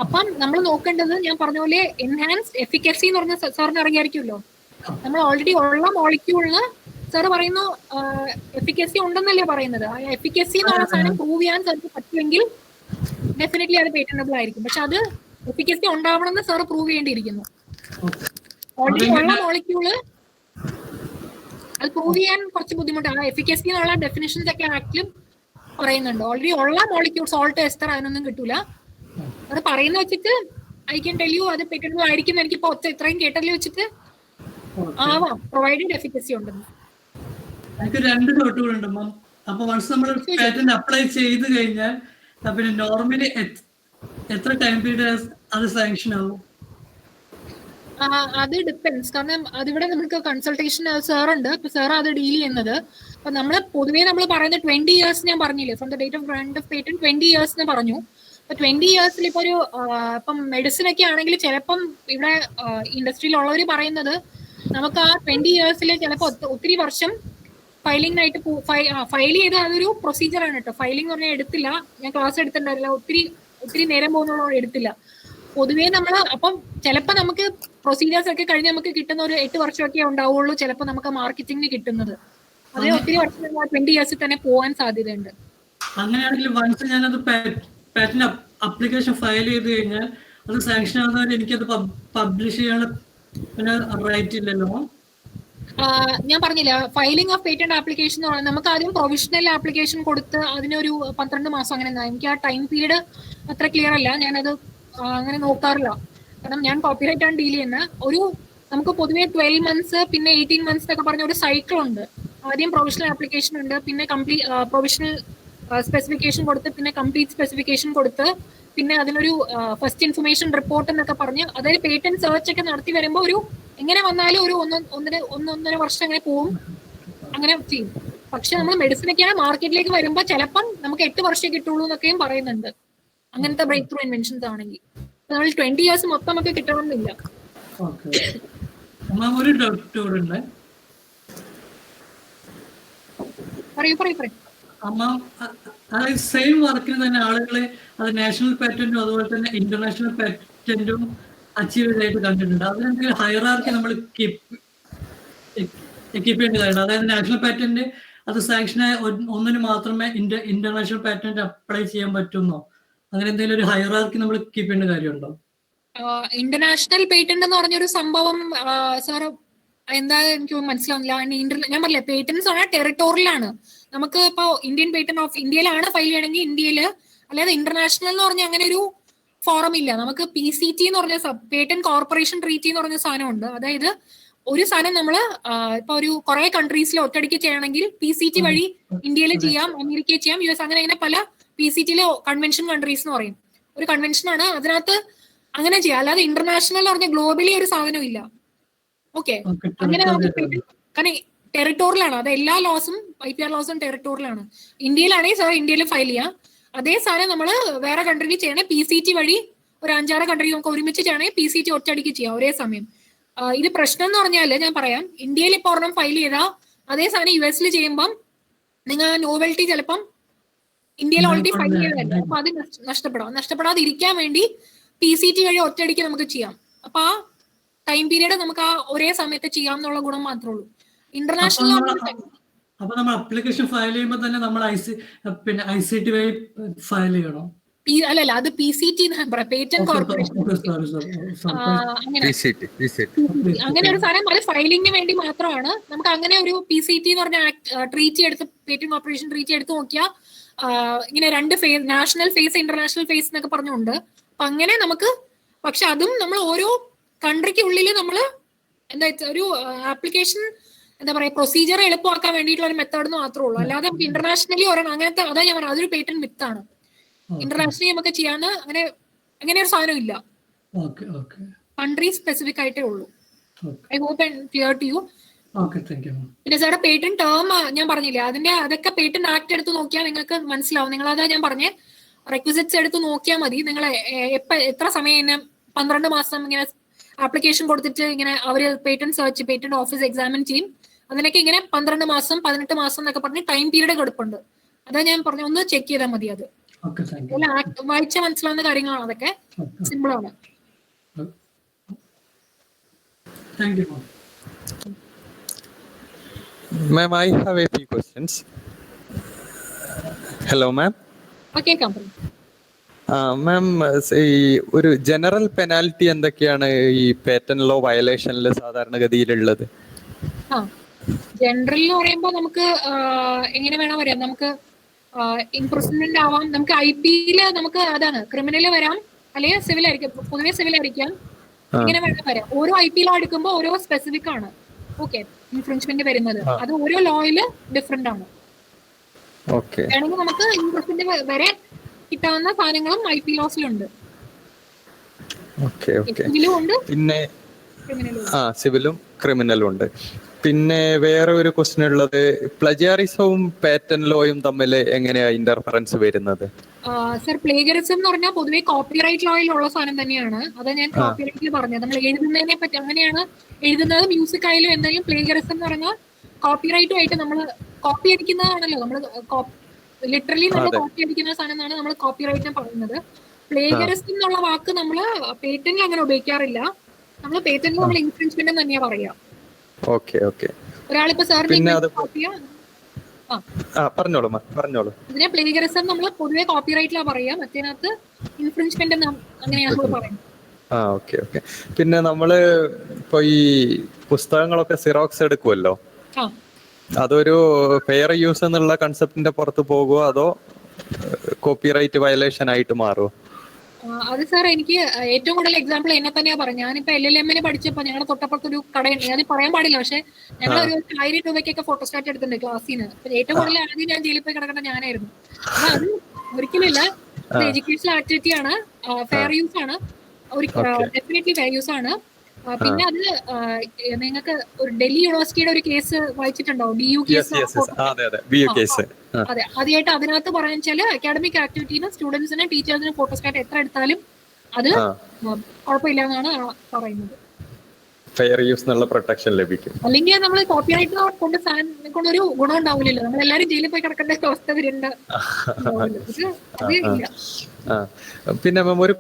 അപ്പം നമ്മൾ നോക്കേണ്ടത് ഞാൻ പറഞ്ഞ പോലെ എൻഹാൻസ്ഡ് എഫിക്കസി എന്ന് പറഞ്ഞ സാറിന് അറിയായിരിക്കുമല്ലോ. നമ്മൾ ഓൾറെഡി ഉള്ള മോളിക്യൂളിന് സാറ് പറയുന്നു എഫിക്കസി ഉണ്ടെന്നല്ലേ പറയുന്നത്. ആ എഫിക്കസി എന്നുള്ള സാധനം പ്രൂവ് ചെയ്യാൻ സാർക്ക് പറ്റുമെങ്കിൽ ഡെഫിനറ്റ്ലി അത് പേറ്റന്റബിൾ ആയിരിക്കും. പക്ഷെ അത് എഫിക്കസി ഉണ്ടാവണമെന്ന് സാറ് പ്രൂവ് ചെയ്യേണ്ടിയിരിക്കുന്നു. ഓൾറെഡി ഉള്ള മോളിക്യൂള് അത് പ്രൂവ് ചെയ്യാൻ കുറച്ച് ബുദ്ധിമുട്ടാണ്. എഫിക്കസി എന്നുള്ള ഡെഫിനിഷൻസ് ഒക്കെ ആക്ടിലും പറയുന്നുണ്ട്. ഓൾറെഡി ഉള്ള മോളിക്യൂൾ സോൾട്ട് എസ്റ്റർ അതിനൊന്നും കിട്ടൂല. അത് പറയുന്ന വെച്ചിട്ട് ഐ ക്യാൻ ടെൽ യു അത് പേറ്റന്റബിൾ ആയിരിക്കും. എനിക്കിപ്പോ ഇത്രയും കേട്ടതിൽ വെച്ചിട്ട് ആവാം പ്രൊവൈഡഡ് എഫിക്കസി ഉണ്ടെന്ന്. എനിക്ക് 2 ഡൗട്ടുകളുണ്ട് മാം. അപ്പൊ വൺസ് നമ്മൾ പാറ്റന്റ് അപ്ലൈ ചെയ്ത് കഴിഞ്ഞാൽ പിന്നെ നോർമലി എത്ര ടൈം പീരീഡ് അത് സാങ്ഷൻ ആവും? അത് ഡിപ്പെൻസ്. കാരണം അതിവിടെ നമുക്ക് കൺസൾട്ടേഷൻ സാർ ഉണ്ട്. അപ്പൊ സാർ അത് ഡീൽ ചെയ്യുന്നത്. അപ്പൊ നമ്മള് പൊതുവേ നമ്മൾ പറയുന്നത് 20 years ഞാൻ പറഞ്ഞില്ലേ, from the date of grant of patent 20 years എന്ന് പറഞ്ഞു. അപ്പൊ 20 yearsൽ ഇപ്പൊ ഒരു ഇപ്പം മെഡിസിൻ ഒക്കെ ആണെങ്കിൽ ചിലപ്പം ഇവിടെ ഇൻഡസ്ട്രിയിലുള്ളവർ പറയുന്നത് നമുക്ക് ആ 20 yearsൽ ചിലപ്പോൾ ഒത്തിരി വർഷം ഫയലിംഗിനായിട്ട് ഫയൽ ചെയ്ത അതൊരു പ്രൊസീജിയർ ആണ് കേട്ടോ. ഫയലിംഗ് എന്ന് പറഞ്ഞാൽ എടുത്തില്ല, ഞാൻ ക്ലാസ് എടുത്തിട്ടുണ്ടായില്ല, ഒത്തിരി നേരം പോകുന്നുള്ള എടുത്തില്ല. പൊതുവേ നമ്മൾ അപ്പം ചിലപ്പോൾ നമുക്ക് പ്രൊസീജിയേഴ്സ് ഒക്കെ കഴിഞ്ഞ് നമുക്ക് കിട്ടുന്ന ഒരു 8 വർഷമൊക്കെ ഉണ്ടാവുള്ളൂ ചിലപ്പോൾ നമുക്ക് മാർക്കറ്റിംഗിന് കിട്ടുന്നത്. അതേ ഒത്തിരി വർഷം 20 years തന്നെ പോകാൻ സാധ്യതയുണ്ട്. അങ്ങനെയാണെങ്കിൽ വൺസ് ഞാനത് പാറ്റന്റ് അപ്ലിക്കേഷൻ ഫയൽ ചെയ്ത് കഴിഞ്ഞാൽ അത് സാങ്ഷൻ ആകുന്നവരെ എനിക്കത് പബ്ലിഷ് ചെയ്യാൻ പിന്നെ റൈറ്റ് ഇല്ലല്ലോ? ഞാൻ പറഞ്ഞില്ല, ഫയലിംഗ് ഓഫ് പേറ്റന്റ് ആപ്ലിക്കേഷൻ എന്ന് പറഞ്ഞാൽ നമുക്ക് ആദ്യം പ്രൊവിഷണൽ ആപ്ലിക്കേഷൻ കൊടുത്ത് അതിനൊരു 12 മാസം അങ്ങനെ. എനിക്ക് ആ ടൈം പീരീഡ് അത്ര ക്ലിയർ അല്ല, ഞാനത് അങ്ങനെ നോക്കാറില്ല. കാരണം ഞാൻ കോപ്പിറൈറ്റ് ആണ് ഡീൽ ചെയ്യുന്നത്. നമുക്ക് പൊതുവെ 12 months പിന്നെ 18 months എന്നൊക്കെ പറഞ്ഞ ഒരു സൈക്കിൾ ഉണ്ട്. ആദ്യം പ്രൊവിഷണൽ ആപ്ലിക്കേഷൻ ഉണ്ട്, പിന്നെ പ്രൊവിഷണൽ സ്പെസിഫിക്കേഷൻ കൊടുത്ത്, പിന്നെ കംപ്ലീറ്റ് സ്പെസിഫിക്കേഷൻ കൊടുത്ത്, പിന്നെ അതിനൊരു ഫസ്റ്റ് ഇൻഫർമേഷൻ റിപ്പോർട്ട് എന്നൊക്കെ പറഞ്ഞ് അതായത് പേറ്റന്റ് സെർച്ച് ഒക്കെ നടത്തി വരുമ്പോൾ ഒരു എങ്ങനെ വന്നാലും ഒരു ഒന്നര വർഷം അങ്ങനെ പോവും, അങ്ങനെ ചെയ്യും. പക്ഷെ നമ്മൾ മെഡിസിൻ ഒക്കെയാണ് മാർക്കറ്റിലേക്ക് വരുമ്പോൾ ചിലപ്പം നമുക്ക് 8 വർഷം കിട്ടുള്ളൂ എന്നൊക്കെയും പറയുന്നുണ്ട്. അങ്ങനത്തെ ബ്രേക്ക് ത്രൂ ഇൻവെൻഷൻസ് ആണെങ്കിൽ നമ്മൾ 20 years മൊത്തം നമുക്ക് കിട്ടണമെന്നില്ല. ഒരു ഡൗട്ട് ഉണ്ട്. പറയൂ. അതായത് സെയിം വർക്കിന് തന്നെ ആളുകളെ അത് നാഷണൽ പാറ്റന്റും അതുപോലെ തന്നെ ഇന്റർനാഷണൽ പാറ്റന്റും അച്ചീവ് ചെയ്തായിട്ട് കണ്ടിട്ടുണ്ട്. അതിനെന്തെങ്കിലും ഹൈറാർക്കി നമ്മൾ കീപ്പ് ചെയ്യേണ്ടതായിരുന്നു? അതായത് നാഷണൽ പാറ്റന്റ് അത് സാങ്ഷനായ ഒന്നിന് മാത്രമേ ഇന്റർനാഷണൽ പാറ്റന്റ് അപ്ലൈ ചെയ്യാൻ പറ്റുന്നോ? അങ്ങനെ എന്തെങ്കിലും ഒരു ഹൈറാർക്കി നമ്മൾ കീപ്പ് ചെയ്യേണ്ട കാര്യമുണ്ടോ? ഇന്റർനാഷണൽ പേറ്റന്റ് എന്ന് പറഞ്ഞൊരു സംഭവം സാർ എന്താ എനിക്ക് മനസ്സിലാവുന്നില്ല. ഞാൻ പറഞ്ഞില്ല, പേറ്റന്റ്സ് പറഞ്ഞാൽ ടെറിട്ടോറിയലാണ്. നമുക്ക് ഇപ്പൊ ഇന്ത്യൻ പേറ്റന്റ് ഓഫ് ഇന്ത്യയിലാണ് ഫയൽ ചെയ്യണമെങ്കിൽ ഇന്ത്യയില്, അല്ലാതെ ഇന്റർനാഷണൽ എന്ന് പറഞ്ഞാൽ അങ്ങനെ ഒരു ഫോറം ഇല്ല. നമുക്ക് PCT എന്ന് പറഞ്ഞ പേറ്റന്റ് കോർപ്പറേഷൻ ട്രീറ്റി എന്ന് പറഞ്ഞ സാധനമുണ്ട്. അതായത് ഒരു സാധനം നമ്മള് ഇപ്പൊ ഒരു കുറെ കൺട്രീസിൽ ഒറ്റയടിക്ക് ചെയ്യണമെങ്കിൽ PCT വഴി ഇന്ത്യയിൽ ചെയ്യാം, അമേരിക്കയിൽ ചെയ്യാം, US അങ്ങനെ പല PCTയിലെ കൺവെൻഷൻ കൺട്രീസ് എന്ന് പറയും. ഒരു കൺവെൻഷനാണ്, അതിനകത്ത് അങ്ങനെ ചെയ്യാം. അല്ലാതെ ഇന്റർനാഷണൽ എന്ന് പറഞ്ഞാൽ ഗ്ലോബലി ഒരു സാധനം ഇല്ല. ഓക്കെ, അങ്ങനെ നമുക്ക് കാരണം ടെറിട്ടോറിയലാണ്. അത് എല്ലാ ലോസും IPR ലോസും ടെറിട്ടോറിയലാണ്. ഇന്ത്യയിലാണെങ്കിൽ സാർ ഇന്ത്യയിൽ ഫയൽ ചെയ്യാം. അതേ സാധനം നമ്മൾ വേറെ കൺട്രിയിൽ ചെയ്യണേ PCT വഴി ഒരു 5-6 കൺട്രി നമുക്ക് ഒരുമിച്ച് ചെയ്യണമെങ്കിൽ PCT ഒറ്റയടിക്ക് ചെയ്യാം ഒരേ സമയം. ഇത് പ്രശ്നം എന്ന് പറഞ്ഞാൽ ഞാൻ പറയാം, ഇന്ത്യയിൽ ഇപ്പോൾ ഒരെണ്ണം ഫയൽ ചെയ്താൽ അതേ സാധനം US ചെയ്യുമ്പം നിങ്ങൾ നോവൽറ്റി ചിലപ്പം ഇന്ത്യയിൽ ഓൾറെഡി ഫയൽ ചെയ്തതല്ല, അപ്പൊ അത് നഷ്ടപ്പെടാതിരിക്കാൻ വേണ്ടി PCT വഴി ഒറ്റയടിക്ക് നമുക്ക് ചെയ്യാം. അപ്പൊ ആ ടൈം പീരീഡ് നമുക്ക് ആ ഒരേ സമയത്ത് ചെയ്യാം എന്നുള്ള ഗുണം മാത്രമേ ഉള്ളൂ. ഇന്റർനാഷണൽ അപ്പൊ നമ്മൾ അപ്ലിക്കേഷൻ ഫയൽ ചെയ്യുമ്പോൾ തന്നെ നമ്മൾ ICT വഴി ഫയൽ ചെയ്യണം? അല്ലല്ല, അത് PCT പേറ്റന്റ് കോർപ്പറേഷൻ അങ്ങനെ ഒരു സാധനം അത് ഫയലിംഗിന് വേണ്ടി മാത്രമാണ്. നമുക്ക് അങ്ങനെ ഒരു PCT എന്ന് പറഞ്ഞ ട്രീറ്റി എടുത്ത് പേറ്റന്റ് കോർപ്പറേഷൻ ട്രീറ്റി എടുത്ത് നോക്കിയാൽ ഇങ്ങനെ 2 phase, national phase international phase എന്നൊക്കെ പറഞ്ഞുകൊണ്ട്. അപ്പൊ അങ്ങനെ നമുക്ക്, പക്ഷെ അതും നമ്മൾ ഓരോ കൺട്രിക്ക് ഉള്ളിൽ നമ്മൾ എന്താ ഒരു ആപ്ലിക്കേഷൻ എന്താ പറയാ പ്രൊസീജിയർ എളുപ്പമാക്കാൻ വേണ്ടിയിട്ടുള്ള ഒരു മെത്തേഡ് മാത്രമേ ഉള്ളൂ. അല്ലാതെ നമുക്ക് ഇന്റർനാഷണലി ഒരെണ്ണം അങ്ങനത്തെ അതാ ഞാൻ പറഞ്ഞത്, അതൊരു പേറ്റന്റ് മിത്താണ്. ഇന്റർനാഷണലി നമുക്ക് ചെയ്യാന്ന് അങ്ങനെ ഒരു സാധനം ഇല്ല. കൺട്രി സ്പെസിഫിക് ആയിട്ടേ ഉള്ളൂ. I hope I clear to you. പിന്നെ സാറുടെ പേറ്റന്റ് ടേം ഞാൻ പറഞ്ഞില്ലേ, അതൊക്കെ പേറ്റന്റ് ആക്ട് എടുത്ത് നോക്കിയാൽ നിങ്ങൾക്ക് മനസ്സിലാവും. നിങ്ങളതാ ഞാൻ പറഞ്ഞേ, റെക്വിസിറ്റ്സ് എടുത്ത് നോക്കിയാൽ മതി. നിങ്ങൾ എത്ര സമയം 12 മാസം ഇങ്ങനെ ആപ്ലിക്കേഷൻ കൊടുത്തിട്ട് ഇങ്ങനെ അവര് patent search patent office examine ചെയ്യും. അതിനൊക്കെ ഇങ്ങനെ 12 മാസം 18 മാസം എന്നൊക്കെ പറഞ്ഞ് ടൈം പീരീഡ് കൊടുപ്പുണ്ട്. അതാ ഞാൻ പറഞ്ഞ, ഒന്ന് ചെക്ക് ചെയ്താൽ മതി. അത് ഓക്കെ, താങ്ക് യു. വായിച്ച മനസ്സിലാവുന്ന കാര്യങ്ങളാണ്, അതൊക്കെ സിമ്പിൾ ആണ്. Thank you. Ma'am, I have a few questions. Hello, ma'am. Okay, ma'am, ഈ ഒരു ജനറൽ പെനാൽറ്റി എന്തൊക്കെയാണ് ഈ പേറ്റന്റ് ലോ വയലേഷനിൽ സാധാരണഗതിയിലുള്ളത്? ജനറൽ എന്ന് പറയുമ്പോൾ നമുക്ക് എങ്ങനെ വേണം വരാം, നമുക്ക് ഇംപ്രസ്മെന്റ് ആവാം, നമുക്ക് IP-യില് നമുക്ക് അതാണ് ക്രിമിനല് വരാം, അല്ലെങ്കിൽ സിവിൽ ആയിരിക്കും, പൊതുവെ സിവിൽ ആയിരിക്കാം, ഇങ്ങനെ വേണം വരാം. ഓരോ IP-ലോ എടുക്കുമ്പോൾ ഓരോ സ്പെസിഫിക് ആണ് ഓക്കെ ഇൻഫ്രിഞ്ച്മെന്റ് വരുന്നത്. അത് ഓരോ ലോയില് ഡിഫറെന്റ് ആണ്. വേണമെങ്കിൽ നമുക്ക് ഇംപ്രസ്മെന്റ് വരെ കിട്ടാവുന്ന സാധനങ്ങളും IP ലോസിലുണ്ട്. സിവിലും ഉണ്ട്, പിന്നെ ക്രിമിനലും. സിവിലും ക്രിമിനലും ഉണ്ട്. പിന്നെ വേറെ ഒരു ക്വസ്റ്റ്യൻ ഉള്ളത്, പ്ലജിയാറിസവും പാറ്റന്റ് ലോയും തമ്മിൽ എങ്ങനെയാ ഇന്റർഫറൻസ് വരുന്നത്? സർ, പ്ലേഗറിസം എന്ന് പറഞ്ഞാൽ പൊതുവെ കോപ്പിറൈറ്റ് ലോയിലുള്ള സാധനം തന്നെയാണ്. അത് ഞാൻ കോപ്പിറൈറ്റിൽ പറഞ്ഞത്. നമ്മൾ എഴുതുന്നതിനെ പറ്റി അങ്ങനെയാണ് എഴുതുന്നത്. മ്യൂസിക് ആയാലും എന്തെങ്കിലും പ്ലേഗറിസം എന്ന് പറഞ്ഞാൽ കോപ്പിറൈറ്റുമായിട്ട് നമ്മൾ കോപ്പി അടിക്കുന്നതാണല്ലോ. നമ്മൾ ലിറ്ററലി നമ്മൾ കോപ്പി അടിക്കുന്ന സാധനമാണ് നമ്മൾ കോപ്പിറൈറ്റിനെ പറയുന്നത്. പ്ലേഗറിസം എന്നുള്ള വാക്ക് നമ്മൾ പേറ്റന്റിൽ അങ്ങനെ ഉപയോഗിക്കാറില്ല. നമ്മൾ പേറ്റന്റിൽ നമ്മൾ ഇൻഫ്രിഞ്ച്മെന്റ് തന്നെയാ പറയാ. ഒരാളിപ്പോ സാറിന് പറഞ്ഞോളൂ. ഇതിനെ പ്ലേഗറിസം നമ്മൾ പൊതുവെ കോപ്പിറൈറ്റിലാ പറയാ, മറ്റേനകത്ത് ഇൻഫ്രിഞ്ച്മെന്റ് അങ്ങനെയാണ് നമ്മൾ പറയുന്നത്. പിന്നെ നമ്മള് ഇപ്പൊ ഈ പുസ്തകങ്ങളൊക്കെ സിറോക്സ് എടുക്കുമല്ലോ, അതൊരു ഫെയർ യൂസ് എന്നുള്ള കൺസെപ്റ്റിന്റെ പുറത്ത് പോകുമോ അതോ കോപ്പിറൈറ്റ് വയലേഷൻ ആയിട്ട് മാറുമോ? അത് സാർ, എനിക്ക് ഏറ്റവും കൂടുതൽ എക്സാമ്പിൾ എന്നെ തന്നെയാ പറഞ്ഞു. ഞാനിപ്പോ LLM-ന് പഠിച്ചപ്പോ ഞങ്ങളുടെ തൊട്ടപ്പുറത്തൊരു കടയുണ്ട്, അത് പറയാൻ പാടില്ല, പക്ഷെ ഞങ്ങൾ ഒരു 1000 രൂപയ്ക്കൊക്കെ ഫോട്ടോസ്റ്റാറ്റ് എടുത്തിട്ടുണ്ട് ക്ലാസ്സിന്. ഏറ്റവും കൂടുതൽ ആദ്യം ഞാൻ ജയിലിൽ പോയി കിടക്കേണ്ട ഞാനായിരുന്നു. അപ്പൊ അത് ഒരിക്കലില്ല, എഡ്യൂക്കേഷണൽ ആക്ടിവിറ്റി ആണ്, ഫെയർ യൂസ് ആണ്, ഡെഫിനറ്റ്ലി ഫെയർ യൂസ് ആണ്. പിന്നെ അത് നിങ്ങൾക്ക് ഒരു ഡൽഹി യൂണിവേഴ്സിറ്റിയുടെ ഒരു കേസ് വായിച്ചിട്ടുണ്ടാവും, DU കേസ്. അതെ, ആദ്യമായിട്ട് അതിനകത്ത് പറയാൻ വെച്ചാൽ അക്കാഡമിക് ആക്ടിവിറ്റിന്ന് സ്റ്റുഡൻസിന് ടീച്ചേഴ്സിന് ഫോട്ടോസ്റ്റാറ്റ് എത്ര എടുത്താലും അത് കുഴപ്പമില്ല എന്നാണ് പറയുന്നത്. ഫെയർ യൂസ് എന്നുള്ള പ്രൊട്ടക്ഷൻ ലഭിക്കും. അല്ലെങ്കിൽ നമ്മൾ കോപ്പിറൈറ്റ് കൊണ്ടൊരു ഗുണം ഉണ്ടാവില്ലല്ലോ, നമ്മൾ എല്ലാവരും ജയിലിൽ പോയി കിടക്കേണ്ട അവസ്ഥ വരുന്നുണ്ട്. പിന്നെ ഒരു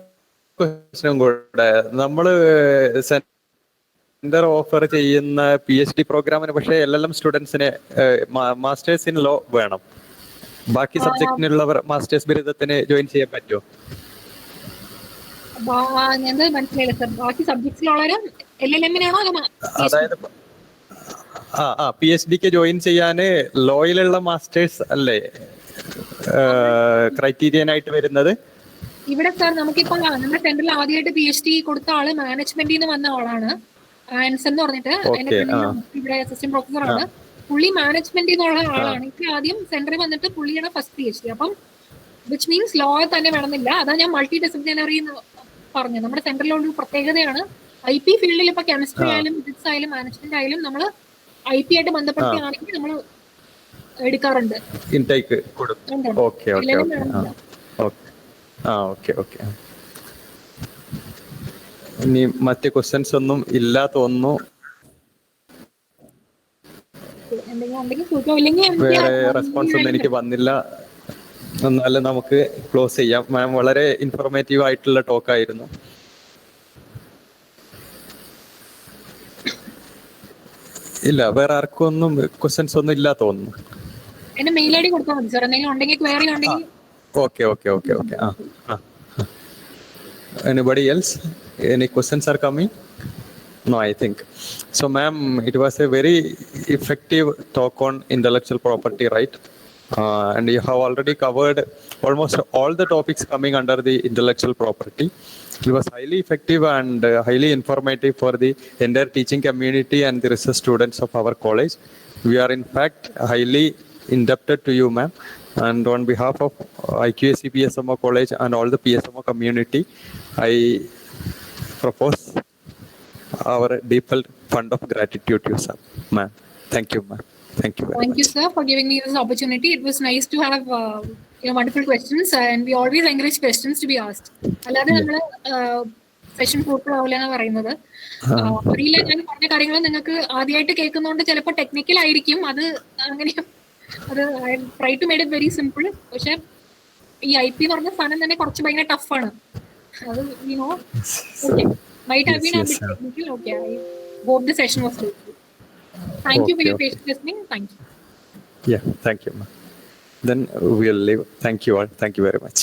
ക്വസ്റ്റ്യൻ കൂടെ, നമ്മള് സെന്റർ ഓഫർ ചെയ്യുന്ന PhD പ്രോഗ്രാമിന് പക്ഷേ LLM സ്റ്റുഡൻസിന് മാസ്റ്റേഴ്സ് ഇൻ ലോ വേണം. ബാക്കി സബ്ജക്റ്റിനുള്ളവർ മാസ്റ്റേഴ്സ് ബിരുദത്തിന് ജോയിൻ ചെയ്യാൻ പറ്റുമോ? മനസ്സിലായില്ല സർ, ബാക്കി സബ്ജക്ട്സിലുള്ളവരും LLM-നാണോ? അതായത് PhD-ക്ക് ജോയിൻ ചെയ്യാന് ലോയിലുള്ള മാസ്റ്റേഴ്സ് അല്ലേ ക്രൈറ്റീരിയൻ ആയിട്ട് വരുന്നത്? ഇവിടെ സാർ നമുക്കിപ്പോ നമ്മുടെ സെന്ററിൽ ആദ്യമായിട്ട് PhD കൊടുത്ത ആള് മാനേജ്മെന്റിൽ നിന്ന് വന്ന ആളാണ്, ആൻസൺ എന്ന് പറഞ്ഞിട്ട്. ഇവിടെ അസിസ്റ്റന്റ് പ്രൊഫസറാണ് പുള്ളി, മാനേജ്മെന്റിൽ നിന്നുള്ള ആളാണ്. ഇപ്പൊ ആദ്യം സെന്ററിൽ വന്നിട്ട് പുള്ളിയാണ് ഫസ്റ്റ് PhD. അപ്പം വിച്ച് മീൻസ് ലോ തന്നെ വേണമെന്നില്ല. അതാ ഞാൻ മൾട്ടി ഡിസിപ്ലിനറി എന്ന് പറഞ്ഞു. നമ്മുടെ സെന്ററിലുള്ള ഒരു പ്രത്യേകതയാണ് IP ഫീൽഡിൽ ഇപ്പൊ കെമിസ്ട്രി ആയാലും ഫിസിക്സ് ആയാലും മാനേജ്മെന്റ് ആയാലും നമ്മൾ IP ആയിട്ട് ബന്ധപ്പെടുകയാണെങ്കിൽ നമ്മൾ എടുക്കാറുണ്ട്. ഇനി മറ്റു ക്വസ്റ്റ്യൻസ് ഒന്നും ഇല്ല തോന്നുന്നു. വേറെ റെസ്പോൺസ് ഒന്നും എനിക്ക് വന്നില്ല. എന്നാലും നമുക്ക് ക്ലോസ് ചെയ്യാം. മാം, വളരെ ഇൻഫോർമേറ്റീവ് ആയിട്ടുള്ള ടോക്ക് ആയിരുന്നു. ഇല്ല, വേറെ ആർക്കും ഒന്നും ക്വസ്റ്റ്യൻസ് ഒന്നും ഇല്ല തോന്നുന്നു. എന്റെ മെയിൽ ID കൊടുത്താൽ മതി സാർ, എന്തെങ്കിലും ഉണ്ടെങ്കിൽ ക്വയറി ഉണ്ടെങ്കിൽ. Okay. Anybody else? Any questions are coming? No, I think. So, ma'am, it was a very effective talk on intellectual property, right? And you have already covered almost all the topics coming under the intellectual property. It was highly effective and highly informative for the entire teaching community and the research students of our college. We are in fact highly indebted to you, ma'am. And on behalf of IQAC PSMO College and all the PSMO community, I propose our deepest fund of gratitude to you, sir. Ma'am, thank you, ma'am. Thank you very much. Thank you, sir, for giving me this opportunity. It was nice to have wonderful questions, and we always encourage questions to be asked. അല്ലാതെ നമ്മള് session പൂർത്തിയാവില്ല എന്നാണ് പറയുന്നത്. അറിയില്ല, ഞാൻ പറഞ്ഞ കാര്യങ്ങൾ നിങ്ങൾക്ക് ആദ്യമായിട്ട് കേൾക്കുന്നതുകൊണ്ട് ചിലപ്പോൾ ടെക്നിക്കൽ ആയിരിക്കും, അത് അങ്ങനെ അത് I try to made it very simple. പക്ഷെ ഈ IP എന്ന് പറഞ്ഞ സാധനം തന്നെ കുറച്ച് ഭയങ്കര ടഫാണ്. അത് okay might have been a bit technical. Okay, I hope the session was helpful. Thank you for your patient listening. Thank you. Yeah, thank you. Then we'll leave. Thank you all. Thank you very much.